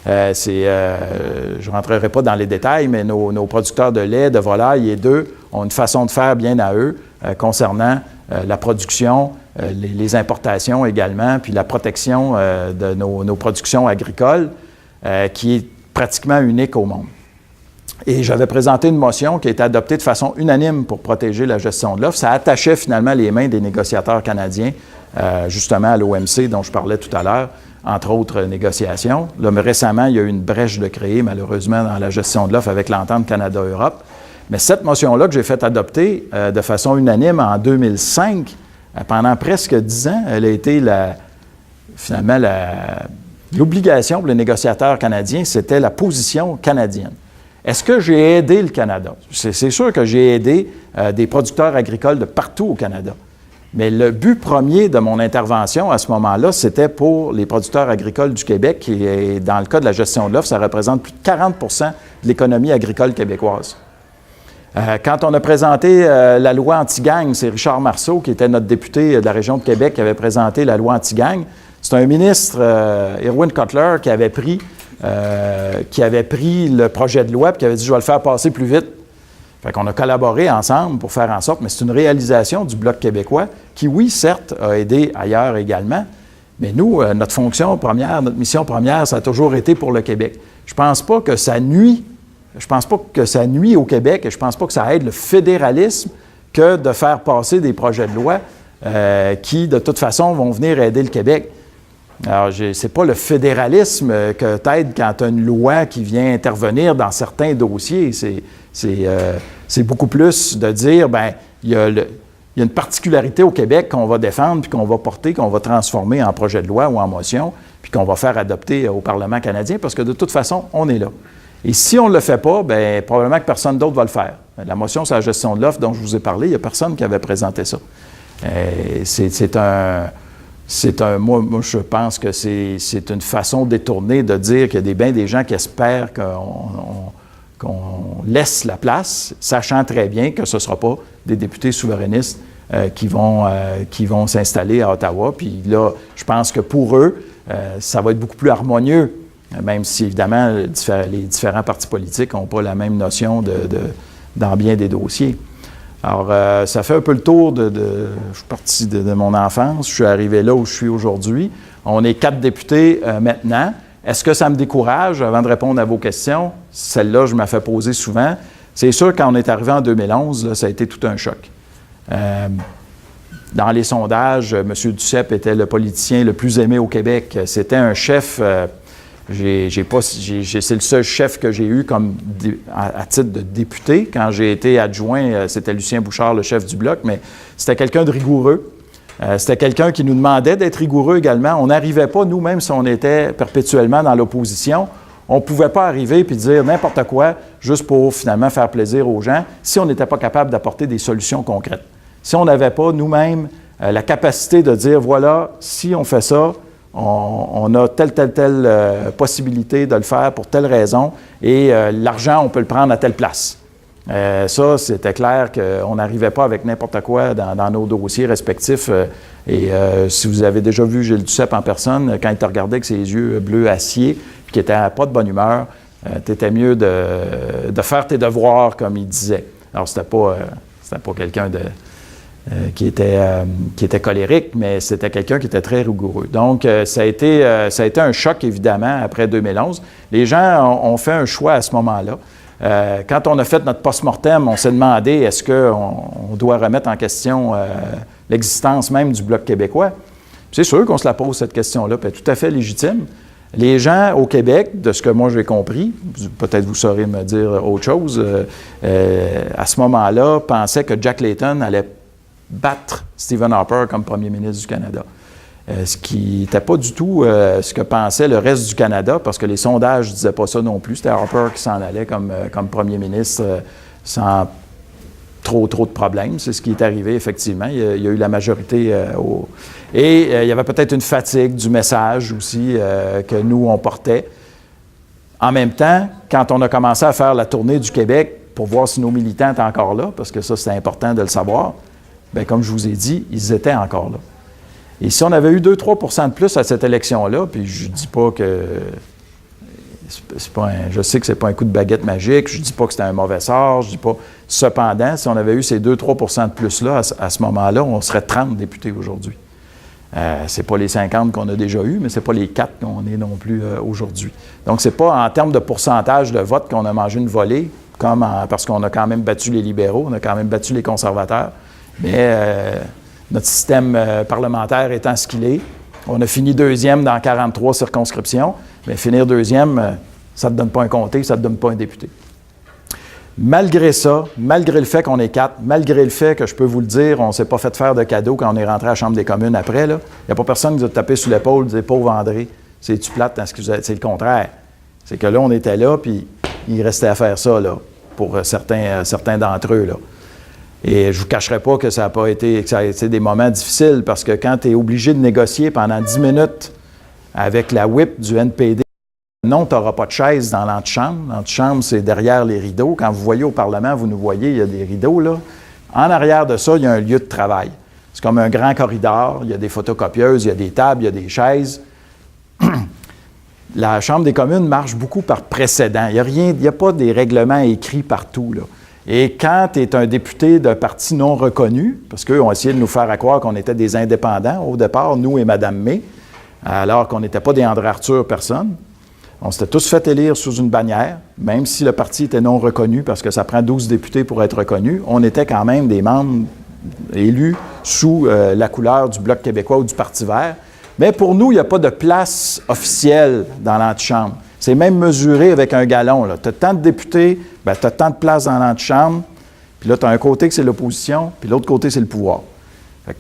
je ne rentrerai pas dans les détails, mais nos producteurs de lait, de volaille et d'œufs ont une façon de faire bien à eux concernant la production, les importations également, puis la protection de nos productions agricoles, qui est pratiquement unique au monde. Et j'avais présenté une motion qui a été adoptée de façon unanime pour protéger la gestion de l'offre. Ça attachait finalement les mains des négociateurs canadiens, justement à l'OMC dont je parlais tout à l'heure, entre autres négociations. Là, mais récemment, il y a eu une brèche de créer, malheureusement, dans la gestion de l'offre avec l'entente Canada-Europe. Mais cette motion-là que j'ai fait adopter de façon unanime en 2005, pendant presque 10 ans, elle a été finalement l'obligation pour les négociateurs canadiens, c'était la position canadienne. Est-ce que j'ai aidé le Canada? C'est sûr que j'ai aidé des producteurs agricoles de partout au Canada. Mais le but premier de mon intervention à ce moment-là, c'était pour les producteurs agricoles du Québec et dans le cas de la gestion de l'offre, ça représente plus de 40 de l'économie agricole québécoise. Quand on a présenté la loi anti-gang, c'est Richard Marceau, qui était notre député de la région de Québec, qui avait présenté la loi anti-gang. C'est un ministre, Irwin Cotler, qui avait pris qui avait pris le projet de loi et qui avait dit « je vais le faire passer plus vite ». Fait qu'on a collaboré ensemble pour faire en sorte, mais c'est une réalisation du Bloc québécois qui, oui, certes, a aidé ailleurs également, mais nous, notre fonction première, notre mission première, ça a toujours été pour le Québec. Je pense pas que ça nuit, au Québec et je pense pas que ça aide le fédéralisme que de faire passer des projets de loi qui, de toute façon, vont venir aider le Québec. Alors, c'est pas le fédéralisme que t'aide quand tu as une loi qui vient intervenir dans certains dossiers. C'est beaucoup plus de dire, bien, il y a une particularité au Québec qu'on va défendre, puis qu'on va porter, qu'on va transformer en projet de loi ou en motion, puis qu'on va faire adopter au Parlement canadien, parce que de toute façon, on est là. Et si on ne le fait pas, bien, probablement que personne d'autre va le faire. La motion sur la gestion de l'offre dont je vous ai parlé, il n'y a personne qui avait présenté ça. Moi, je pense que c'est une façon détournée de dire qu'il y a bien des gens qui espèrent qu'on laisse la place, sachant très bien que ce ne sera pas des députés souverainistes qui vont s'installer à Ottawa. Puis là, je pense que pour eux, ça va être beaucoup plus harmonieux, même si, évidemment, les différents partis politiques n'ont pas la même notion dans bien des dossiers. Alors, ça fait un peu le tour je suis parti de mon enfance, je suis arrivé là où je suis aujourd'hui. On est 4 députés maintenant. Est-ce que ça me décourage, avant de répondre à vos questions? Celle-là, je me fais poser souvent. C'est sûr, quand on est arrivé en 2011, là, ça a été tout un choc. Dans les sondages, M. Duceppe était le politicien le plus aimé au Québec. C'était un chef... c'est le seul chef que j'ai eu à titre de député. Quand j'ai été adjoint, c'était Lucien Bouchard, le chef du Bloc, mais c'était quelqu'un de rigoureux. C'était quelqu'un qui nous demandait d'être rigoureux également. On n'arrivait pas, nous, même si on était perpétuellement dans l'opposition, on ne pouvait pas arriver et dire n'importe quoi juste pour finalement faire plaisir aux gens si on n'était pas capable d'apporter des solutions concrètes. Si on n'avait pas nous-mêmes la capacité de dire voilà, si on fait ça, on a telle possibilité de le faire pour telle raison et l'argent, on peut le prendre à telle place. Ça, c'était clair qu'on n'arrivait pas avec n'importe quoi dans nos dossiers respectifs. Si vous avez déjà vu Gilles Duceppe en personne, quand il te regardait avec ses yeux bleus acier, puis qu'il n'était pas de bonne humeur, t'étais mieux de faire tes devoirs, comme il disait. Alors, c'était pas quelqu'un qui était colérique, mais c'était quelqu'un qui était très rigoureux. Donc, ça a été un choc, évidemment, après 2011. Les gens ont fait un choix à ce moment-là. Quand on a fait notre post-mortem, on s'est demandé est-ce qu'on doit remettre en question l'existence même du Bloc québécois. Puis c'est sûr qu'on se la pose, cette question-là, puis elle est tout à fait légitime. Les gens au Québec, de ce que moi j'ai compris, peut-être vous saurez me dire autre chose, à ce moment-là, pensaient que Jack Layton allait battre Stephen Harper comme premier ministre du Canada. Ce qui n'était pas du tout ce que pensait le reste du Canada, parce que les sondages ne disaient pas ça non plus. C'était Harper qui s'en allait comme premier ministre sans trop de problèmes. C'est ce qui est arrivé, effectivement. Il y a eu la majorité. Et il y avait peut-être une fatigue du message aussi que nous, on portait. En même temps, quand on a commencé à faire la tournée du Québec pour voir si nos militants étaient encore là, parce que ça, c'était important de le savoir, bien, comme je vous ai dit, ils étaient encore là. Et si on avait eu 2-3 % de plus à cette élection-là, puis je dis pas que... je sais que c'est pas un coup de baguette magique, je dis pas que c'était un mauvais sort, je dis pas... Cependant, si on avait eu ces 2-3 % de plus-là, à ce moment-là, on serait 30 députés aujourd'hui. C'est pas les 50 qu'on a déjà eus, mais c'est pas les 4 qu'on est non plus aujourd'hui. Donc, c'est pas en termes de pourcentage de vote qu'on a mangé une volée, parce qu'on a quand même battu les libéraux, on a quand même battu les conservateurs, mais... notre système parlementaire étant ce qu'il est. On a fini 2e dans 43 circonscriptions, mais finir 2e, ça ne te donne pas un comté, ça ne te donne pas un député. Malgré ça, malgré le fait qu'on est 4, malgré le fait que, je peux vous le dire, on ne s'est pas fait faire de cadeaux quand on est rentré à la Chambre des communes après, il n'y a pas personne qui nous a tapé sur l'épaule et dit « Pauvre André, c'est-tu plate? » C'est le contraire. C'est que là, on était là, puis il restait à faire ça, là, pour certains d'entre eux, là. Et je ne vous cacherai pas que ça a été des moments difficiles, parce que quand tu es obligé de négocier pendant 10 minutes avec la whip du NPD, non, tu n'auras pas de chaise dans l'antichambre. L'antichambre, c'est derrière les rideaux. Quand vous voyez au Parlement, vous nous voyez, il y a des rideaux, là. En arrière de ça, il y a un lieu de travail. C'est comme un grand corridor. Il y a des photocopieuses, il y a des tables, il y a des chaises. la Chambre des communes marche beaucoup par précédent. Il n'y a pas des règlements écrits partout, là. Et quand tu es un député d'un parti non reconnu, parce qu'eux ont essayé de nous faire croire qu'on était des indépendants au départ, nous et Mme May, alors qu'on n'était pas des André Arthur, personne. On s'était tous fait élire sous une bannière, même si le parti était non reconnu, parce que ça prend 12 députés pour être reconnu. On était quand même des membres élus sous la couleur du Bloc québécois ou du Parti vert. Mais pour nous, il n'y a pas de place officielle dans l'antichambre. C'est même mesuré avec un gallon. Tu as tant de députés, tu as tant de place dans l'antichambre, puis là, tu as un côté que c'est l'opposition, puis l'autre côté, c'est le pouvoir.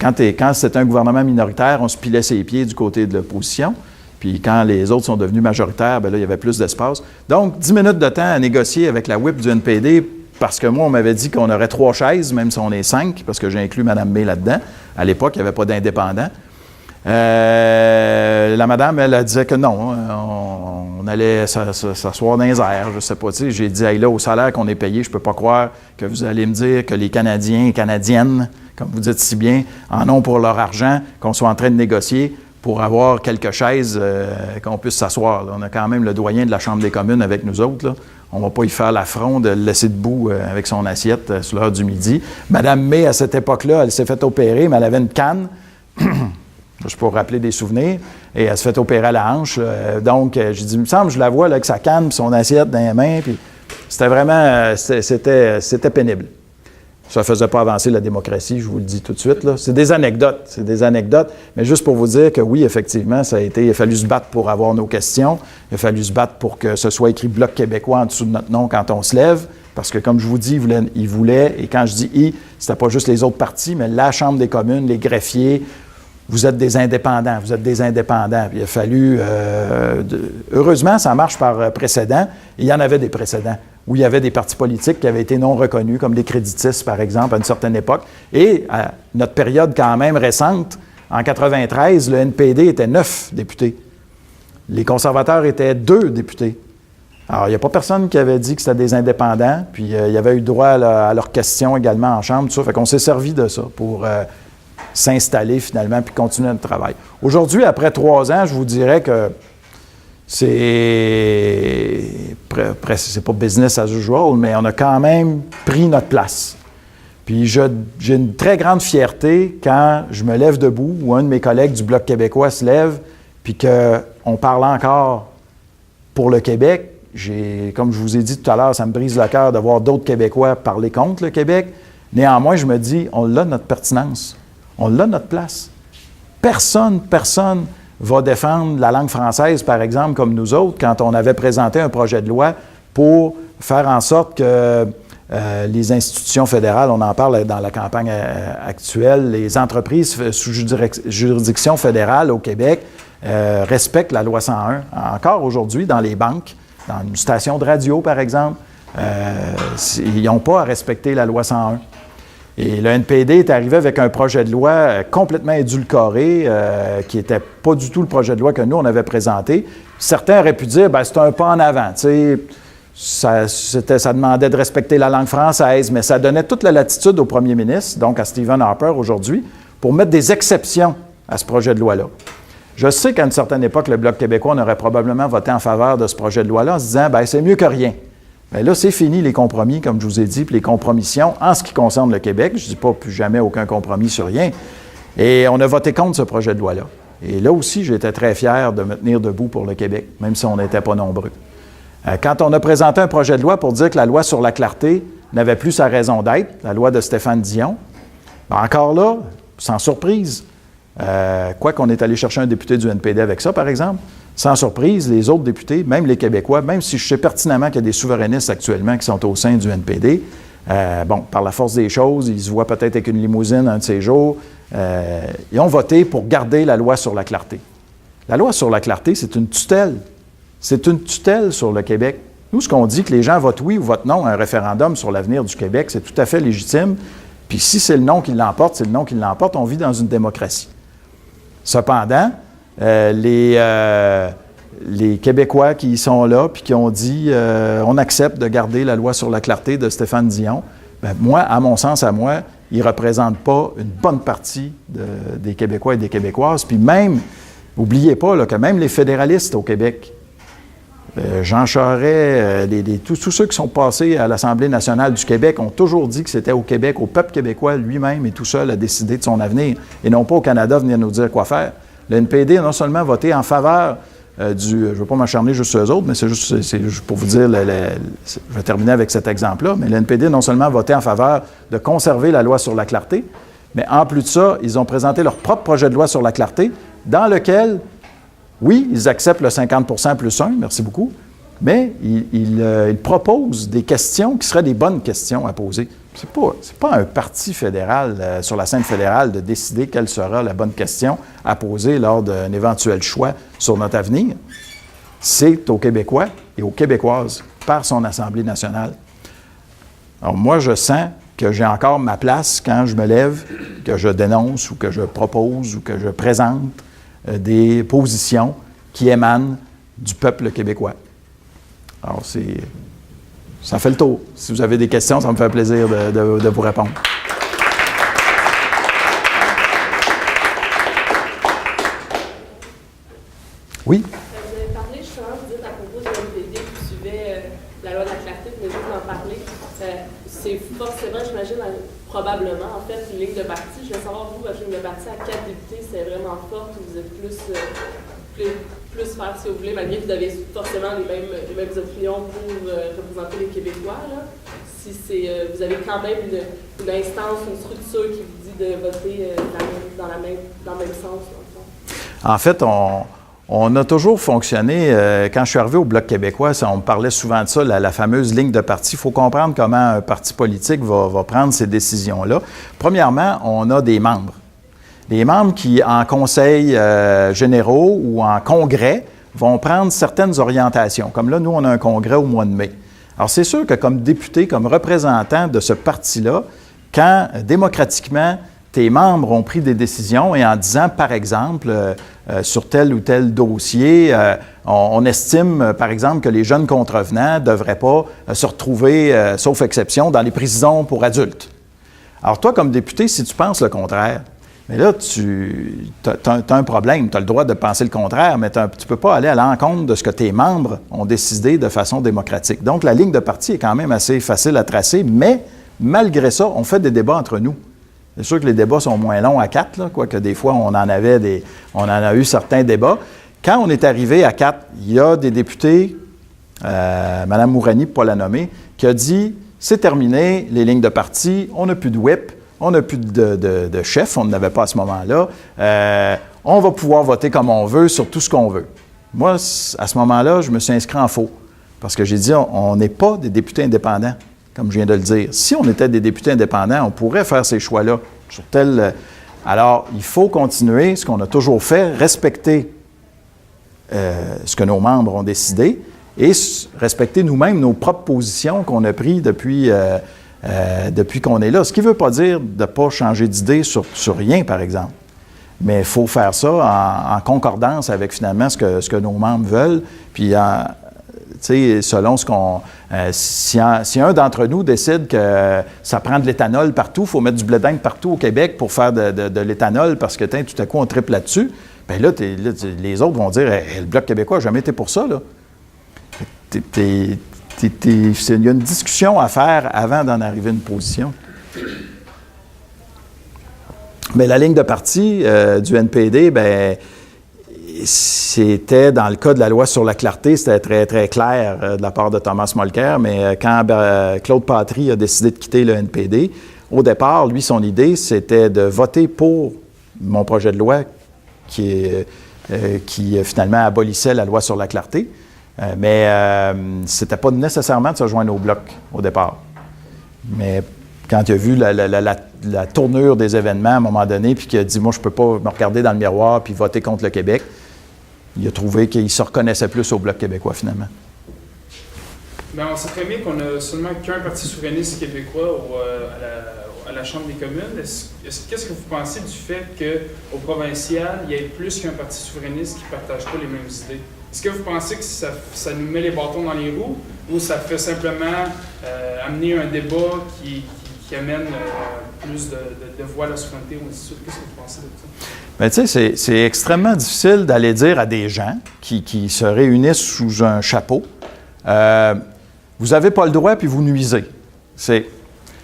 Quand c'était un gouvernement minoritaire, on se pilait ses pieds du côté de l'opposition, puis quand les autres sont devenus majoritaires, bien là, il y avait plus d'espace. Donc, 10 minutes de temps à négocier avec la whip du NPD, parce que moi, on m'avait dit qu'on aurait 3 chaises, même si on est 5, parce que j'ai inclus Mme May là-dedans. À l'époque, il n'y avait pas d'indépendants. La madame, elle disait que non, on allait s'asseoir dans les airs, je ne sais pas. Tu sais, j'ai dit, hey, là, au salaire qu'on est payé, je ne peux pas croire que vous allez me dire que les Canadiens et Canadiennes, comme vous dites si bien, en ont pour leur argent, qu'on soit en train de négocier pour avoir quelques chaises qu'on puisse s'asseoir. Là. On a quand même le doyen de la Chambre des communes avec nous autres. Là. On ne va pas y faire l'affront de le laisser debout avec son assiette sur l'heure du midi. Mme May, à cette époque-là, elle s'est fait opérer, mais elle avait une canne. Je peux rappeler des souvenirs. Et elle se fait opérer à la hanche. Donc, j'ai dit, il me semble, je la vois là, avec sa canne et son assiette dans les mains. Puis c'était vraiment, c'était pénible. Ça ne faisait pas avancer la démocratie, je vous le dis tout de suite. Là. C'est des anecdotes, mais juste pour vous dire que oui, effectivement, il a fallu se battre pour avoir nos questions. Il a fallu se battre pour que ce soit écrit Bloc québécois en dessous de notre nom quand on se lève. Parce que, comme je vous dis, il voulait, et quand je dis « il », c'était pas juste les autres partis, mais la Chambre des communes, les greffiers. Vous êtes des indépendants, Puis il a fallu... heureusement, ça marche par précédent. Il y en avait des précédents où il y avait des partis politiques qui avaient été non reconnus, comme des créditistes, par exemple, à une certaine époque. Et à notre période quand même récente, en 93, le NPD était 9 députés. Les conservateurs étaient 2 députés. Alors, il n'y a pas personne qui avait dit que c'était des indépendants, puis il y avait eu droit à leurs questions également en Chambre, tout ça. Fait qu'on s'est servi de ça pour... s'installer finalement puis continuer notre travail. Aujourd'hui, après 3 ans, je vous dirais que c'est pas business as usual, mais on a quand même pris notre place. Puis j'ai une très grande fierté quand je me lève debout ou un de mes collègues du Bloc québécois se lève puis qu'on parle encore pour le Québec. Comme je vous ai dit tout à l'heure, ça me brise le cœur de voir d'autres Québécois parler contre le Québec. Néanmoins, je me dis, on a notre pertinence. On a notre place. Personne va défendre la langue française, par exemple, comme nous autres, quand on avait présenté un projet de loi pour faire en sorte que les institutions fédérales, on en parle dans la campagne actuelle, les entreprises sous juridiction fédérale au Québec respectent la loi 101. Encore aujourd'hui, dans les banques, dans une station de radio, par exemple, ils n'ont pas à respecter la loi 101. Et le NPD est arrivé avec un projet de loi complètement édulcoré, qui n'était pas du tout le projet de loi que nous, on avait présenté. Certains auraient pu dire, bien, c'est un pas en avant. Tu sais, ça demandait de respecter la langue française, mais ça donnait toute la latitude au premier ministre, donc à Stephen Harper aujourd'hui, pour mettre des exceptions à ce projet de loi-là. Je sais qu'à une certaine époque, le Bloc québécois, on aurait probablement voté en faveur de ce projet de loi-là en se disant, bien, c'est mieux que rien. Bien là, c'est fini les compromis, comme je vous ai dit, puis les compromissions en ce qui concerne le Québec. Je ne dis pas plus jamais aucun compromis sur rien. Et on a voté contre ce projet de loi-là. Et là aussi, j'étais très fier de me tenir debout pour le Québec, même si on n'était pas nombreux. Quand on a présenté un projet de loi pour dire que la loi sur la clarté n'avait plus sa raison d'être, la loi de Stéphane Dion, bien encore là, sans surprise, quoi qu'on est allé chercher un député du NPD avec ça, par exemple, sans surprise, les autres députés, même les Québécois, même si je sais pertinemment qu'il y a des souverainistes actuellement qui sont au sein du NPD, par la force des choses, ils se voient peut-être avec une limousine un de ces jours, ils ont voté pour garder la loi sur la clarté. La loi sur la clarté, c'est une tutelle. C'est une tutelle sur le Québec. Nous, ce qu'on dit, que les gens votent oui ou votent non à un référendum sur l'avenir du Québec, c'est tout à fait légitime. Puis si c'est le non qui l'emporte, c'est le non qui l'emporte. On vit dans une démocratie. Cependant, les Québécois qui sont là puis qui ont dit on accepte de garder la loi sur la clarté de Stéphane Dion, bien, moi, à mon sens, ils ne représentent pas une bonne partie des Québécois et des Québécoises. Puis même, n'oubliez pas là, que même les fédéralistes au Québec Jean Charest, tous ceux qui sont passés à l'Assemblée nationale du Québec ont toujours dit que c'était au Québec, au peuple québécois lui-même et tout seul à décider de son avenir, et non pas au Canada venir nous dire quoi faire. Le NPD a non seulement voté en faveur je ne veux pas m'acharner juste sur eux autres, mais c'est juste pour vous dire, je vais terminer avec cet exemple-là, mais le NPD a non seulement voté en faveur de conserver la loi sur la clarté, mais en plus de ça, ils ont présenté leur propre projet de loi sur la clarté, dans lequel, oui, ils acceptent le 50% plus 1, merci beaucoup, mais ils proposent des questions qui seraient des bonnes questions à poser. C'est pas un parti fédéral sur la scène fédérale de décider quelle sera la bonne question à poser lors d'un éventuel choix sur notre avenir. C'est aux Québécois et aux Québécoises par son Assemblée nationale. Alors moi, je sens que j'ai encore ma place quand je me lève, que je dénonce ou que je propose ou que je présente des positions qui émanent du peuple québécois. Alors, ça fait le tour. Si vous avez des questions, ça me fait plaisir de vous répondre. Oui? Vous avez parlé, justement, vous dites à propos du NPD qui suivait la loi de la clarté, vous venez juste d'en parler. C'est forcément, j'imagine, probablement, en fait, une ligne de parti. Je veux savoir, vous, votre ligne de parti, à 4 députés, c'est vraiment forte ou vous êtes plus faire, si vous voulez, malgré que vous avez forcément les mêmes opinions pour représenter les Québécois, là. Si vous avez quand même une instance, une structure qui vous dit de voter dans le même sens, dans le fond. En fait, on a toujours fonctionné, quand je suis arrivé au Bloc québécois, on me parlait souvent de ça, la fameuse ligne de parti. Il faut comprendre comment un parti politique va prendre ces décisions-là. Premièrement, on a des membres. Des membres qui, en conseils généraux ou en congrès, vont prendre certaines orientations. Comme là, nous, on a un congrès au mois de mai. Alors, c'est sûr que comme député, comme représentant de ce parti-là, quand démocratiquement, tes membres ont pris des décisions et en disant, par exemple, sur tel ou tel dossier, on estime, par exemple, que les jeunes contrevenants ne devraient pas se retrouver, sauf exception, dans les prisons pour adultes. Alors, toi, comme député, si tu penses le contraire, mais là, tu as un problème. Tu as le droit de penser le contraire, mais tu ne peux pas aller à l'encontre de ce que tes membres ont décidé de façon démocratique. Donc, la ligne de parti est quand même assez facile à tracer, mais malgré ça, on fait des débats entre nous. C'est sûr que les débats sont moins longs à 4, là, quoique des fois, on en a eu certains débats. Quand on est arrivé à 4, il y a des députés, Mme Mourani, pour pas la nommer, qui a dit « c'est terminé, les lignes de parti, on n'a plus de whip, on n'a plus de chef, on n'en avait pas à ce moment-là. On va pouvoir voter comme on veut sur tout ce qu'on veut. » Moi, à ce moment-là, je me suis inscrit en faux. Parce que j'ai dit, on n'est pas des députés indépendants, comme je viens de le dire. Si on était des députés indépendants, on pourrait faire ces choix-là sur tel... Alors, il faut continuer ce qu'on a toujours fait, respecter ce que nos membres ont décidé et respecter nous-mêmes nos propres positions qu'on a prises depuis qu'on est là. Ce qui ne veut pas dire de ne pas changer d'idée sur rien, par exemple. Mais il faut faire ça en concordance avec, finalement, ce que nos membres veulent. Puis, selon ce qu'on... si un d'entre nous décide que ça prend de l'éthanol partout, il faut mettre du blé d'Inde partout au Québec pour faire de l'éthanol parce que, tout à coup, on triple là-dessus, bien là, les autres vont dire hey, « Le Bloc québécois n'a jamais été pour ça, là. » Il y a une discussion à faire avant d'en arriver à une position. Mais la ligne de parti du NPD, bien, c'était, dans le cas de la loi sur la clarté, c'était très, très clair de la part de Thomas Mulcair, mais quand Claude Patry a décidé de quitter le NPD, au départ, lui, son idée, c'était de voter pour mon projet de loi qui finalement abolissait la loi sur la clarté. Mais c'était pas nécessairement de se joindre au Bloc au départ. Mais quand il a vu la tournure des événements à un moment donné, puis qu'il a dit « Moi, je peux pas me regarder dans le miroir puis voter contre le Québec », il a trouvé qu'il se reconnaissait plus au Bloc québécois, finalement. Bien, on sait très bien qu'on a seulement qu'un parti souverainiste québécois à la Chambre des communes. Qu'est-ce que vous pensez du fait qu'au provincial, il y ait plus qu'un parti souverainiste qui ne partage pas les mêmes idées? Est-ce que vous pensez que ça nous met les bâtons dans les roues ou ça fait simplement amener un débat qui amène plus de voix à la souveraineté ou ainsi de suite. Qu'est-ce que vous pensez de ça? Bien, tu sais, c'est extrêmement difficile d'aller dire à des gens qui se réunissent sous un chapeau, vous n'avez pas le droit puis vous nuisez.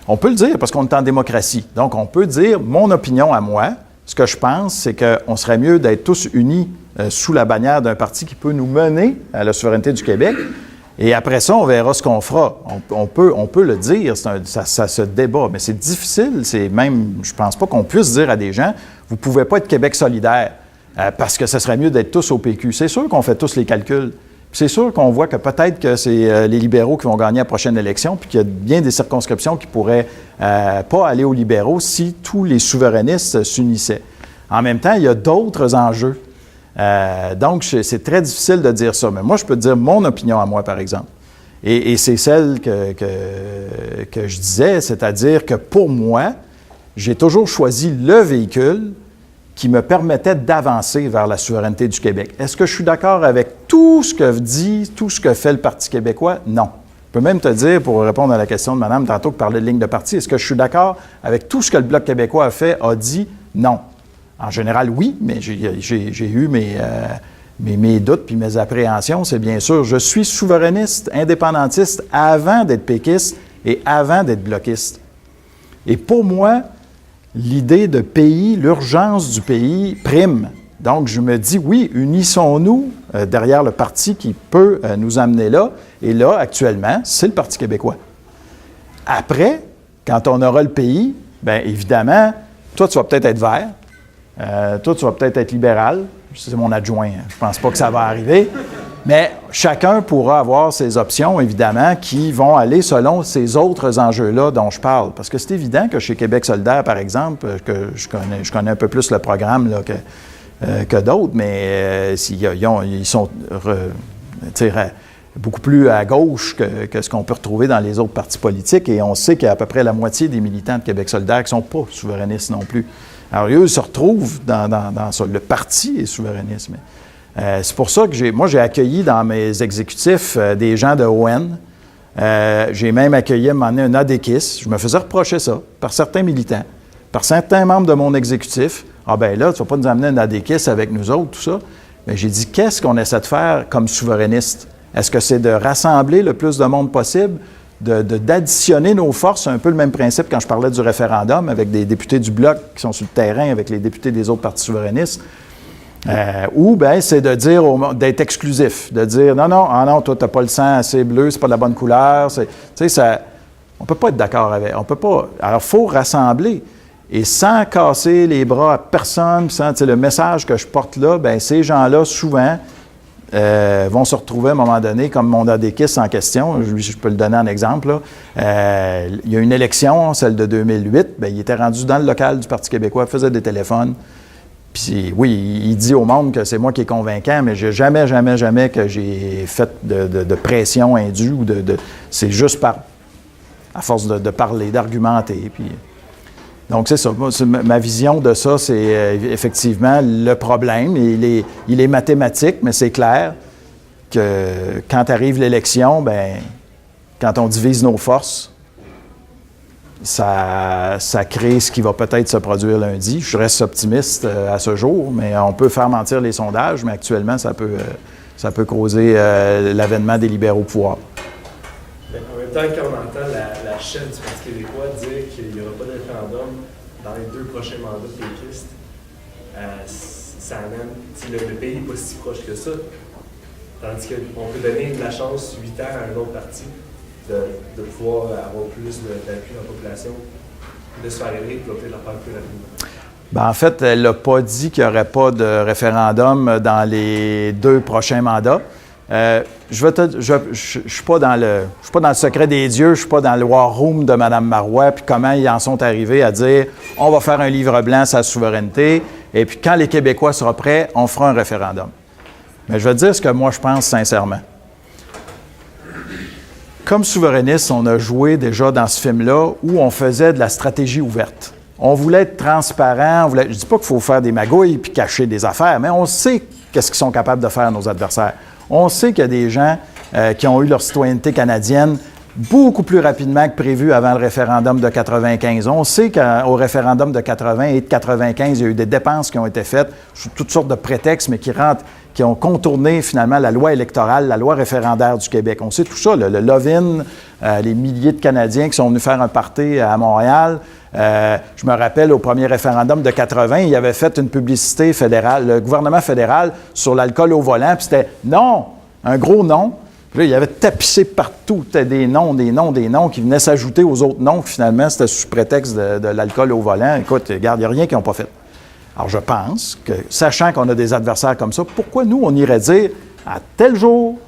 On peut le dire parce qu'on est en démocratie. Donc, on peut dire mon opinion à moi. Ce que je pense, c'est qu'on serait mieux d'être tous unis sous la bannière d'un parti qui peut nous mener à la souveraineté du Québec. Et après ça, on verra ce qu'on fera. On peut le dire, ça se débat, mais c'est difficile. C'est même, je pense pas qu'on puisse dire à des gens, vous pouvez pas être Québec solidaire parce que ce serait mieux d'être tous au PQ. C'est sûr qu'on fait tous les calculs. C'est sûr qu'on voit que peut-être que c'est les libéraux qui vont gagner la prochaine élection, puis qu'il y a bien des circonscriptions qui pourraient pas aller aux libéraux si tous les souverainistes s'unissaient. En même temps, il y a d'autres enjeux. Donc, c'est très difficile de dire ça. Mais moi, je peux te dire mon opinion à moi, par exemple. Et c'est celle que je disais, c'est-à-dire que pour moi, j'ai toujours choisi le véhicule qui me permettait d'avancer vers la souveraineté du Québec. Est-ce que je suis d'accord avec tout ce que dit, tout ce que fait le Parti québécois? Non. Je peux même te dire, pour répondre à la question de madame tantôt qui parlait de ligne de parti, est-ce que je suis d'accord avec tout ce que le Bloc québécois a dit? Non. En général, oui, mais j'ai eu mes doutes puis mes appréhensions, c'est bien sûr. Je suis souverainiste, indépendantiste avant d'être péquiste et avant d'être bloquiste. Et pour moi, l'idée de pays, l'urgence du pays prime. Donc, je me dis, oui, unissons-nous derrière le parti qui peut nous amener là. Et là, actuellement, c'est le Parti québécois. Après, quand on aura le pays, bien évidemment, toi, tu vas peut-être être vert. Toi, tu vas peut-être être libéral. C'est mon adjoint. Je pense pas que ça va arriver. Mais chacun pourra avoir ses options, évidemment, qui vont aller selon ces autres enjeux-là dont je parle. Parce que c'est évident que chez Québec solidaire, par exemple, que je connais un peu plus le programme là, que d'autres, mais ils sont beaucoup plus à gauche que ce qu'on peut retrouver dans les autres partis politiques. Et on sait qu'il y a à peu près la moitié des militants de Québec solidaire qui ne sont pas souverainistes non plus. Alors, eux, ils se retrouvent dans ça. Le parti est souverainiste. C'est pour ça que j'ai accueilli dans mes exécutifs des gens de ON. J'ai même accueilli à un moment donné un ADKIS. Je me faisais reprocher ça par certains militants, par certains membres de mon exécutif. Ah ben là, tu ne vas pas nous amener un ADKIS avec nous autres, tout ça. Mais j'ai dit, qu'est-ce qu'on essaie de faire comme souverainiste? Est-ce que c'est de rassembler le plus de monde possible, d'additionner nos forces? C'est un peu le même principe quand je parlais du référendum avec des députés du Bloc qui sont sur le terrain avec les députés des autres partis souverainistes. Ou bien c'est de dire d'être exclusif, de dire non, toi, tu n'as pas le sang assez bleu, c'est pas de la bonne couleur. Tu sais, ça, on ne peut pas être d'accord avec. On peut pas. Alors, il faut rassembler. Et sans casser les bras à personne, le message que je porte là, bien, ces gens-là, souvent, vont se retrouver à un moment donné, comme mon ADKIS en question, je peux le donner en exemple. Là. Il y a une élection, celle de 2008, bien, il était rendu dans le local du Parti québécois, faisait des téléphones. Puis oui, il dit au monde que c'est moi qui est convaincant, mais j'ai jamais que j'ai fait de pression indue ou c'est juste à force de parler, d'argumenter. Puis, donc c'est ça. Ma vision de ça, c'est effectivement le problème. Il est mathématique, mais c'est clair que quand arrive l'élection, bien, quand on divise nos forces, ça crée ce qui va peut-être se produire lundi. Je reste optimiste à ce jour, mais on peut faire mentir les sondages, mais actuellement, ça peut causer l'avènement des libéraux au pouvoir. En même temps, quand on entend la chef du Parti québécois dire qu'il n'y aura pas de référendum dans les 2 prochains mandats péquistes, ça amène... Le pays n'est pas si proche que ça. Tandis qu'on peut donner de la chance 8 ans à un autre parti de pouvoir avoir plus d'appui dans la population, de se faire élire, puis peut-être la faire plus rapidement. Bien, en fait, elle n'a pas dit qu'il n'y aurait pas de référendum dans les 2 prochains mandats. Je ne suis pas dans le secret des dieux, je ne suis pas dans le war room de Mme Marois, puis comment ils en sont arrivés à dire « on va faire un livre blanc sur la souveraineté, et puis quand les Québécois seront prêts, on fera un référendum ». Mais je vais te dire ce que moi je pense sincèrement. Comme souverainiste, on a joué déjà dans ce film-là où on faisait de la stratégie ouverte. On voulait être transparent, je ne dis pas qu'il faut faire des magouilles puis cacher des affaires, mais on sait qu'est-ce qu'ils sont capables de faire, nos adversaires. On sait qu'il y a des gens qui ont eu leur citoyenneté canadienne beaucoup plus rapidement que prévu avant le référendum de 95. On sait qu'au référendum de 80 et de 95, il y a eu des dépenses qui ont été faites sous toutes sortes de prétextes, mais qui ont contourné finalement la loi électorale, la loi référendaire du Québec. On sait tout ça, le love-in, les milliers de Canadiens qui sont venus faire un party à Montréal. Je me rappelle, au premier référendum de 80, il avait fait une publicité fédérale, le gouvernement fédéral, sur l'alcool au volant, puis c'était « non », un gros non. Puis là, il avait tapissé partout des noms qui venaient s'ajouter aux autres noms. Finalement, c'était sous prétexte de l'alcool au volant. Écoute, regarde, il n'y a rien qu'ils n'ont pas fait. Alors, je pense que, sachant qu'on a des adversaires comme ça, pourquoi nous, on irait dire à tel jour,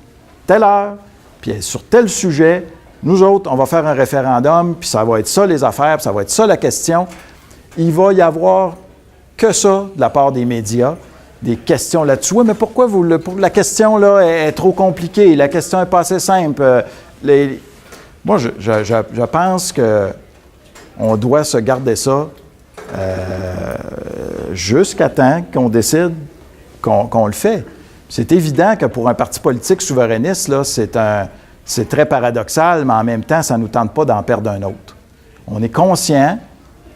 telle heure, puis sur tel sujet, nous autres, on va faire un référendum, puis ça va être ça les affaires, puis ça va être ça la question. Il va y avoir que ça de la part des médias. Des questions là-dessus. Oui, mais pourquoi la question là est trop compliquée? La question n'est pas assez simple. Moi, je pense qu'on doit se garder ça jusqu'à temps qu'on décide qu'on le fait. C'est évident que pour un parti politique souverainiste, là, c'est très paradoxal, mais en même temps, ça ne nous tente pas d'en perdre un autre. On est conscient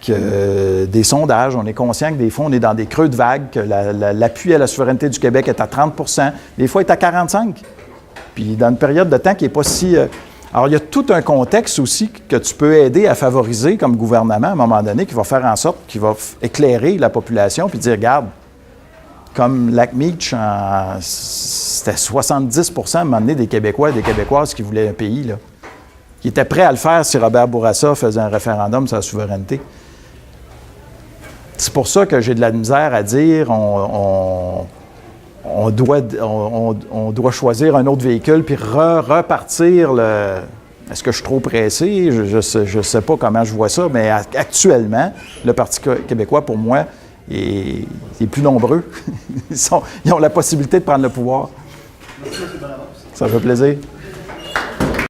que des sondages, on est conscient que des fois, on est dans des creux de vague, que l'appui à la souveraineté du Québec est à 30 %, des fois, il est à 45 %. Puis dans une période de temps qui n'est pas si... Alors, il y a tout un contexte aussi que tu peux aider à favoriser comme gouvernement à un moment donné, qui va faire en sorte, qui va éclairer la population, puis dire, regarde, comme Lac-Meech, c'était 70 % à un moment donné des Québécois et des Québécoises qui voulaient un pays, là, qui étaient prêts à le faire si Robert Bourassa faisait un référendum sur la souveraineté. C'est pour ça que j'ai de la misère à dire on doit choisir un autre véhicule puis repartir le... Est-ce que je suis trop pressé? Je sais pas comment je vois ça, mais actuellement, le Parti québécois, pour moi, est plus nombreux. Ils ont la possibilité de prendre le pouvoir. Merci, M. Bonavance. Ça fait plaisir.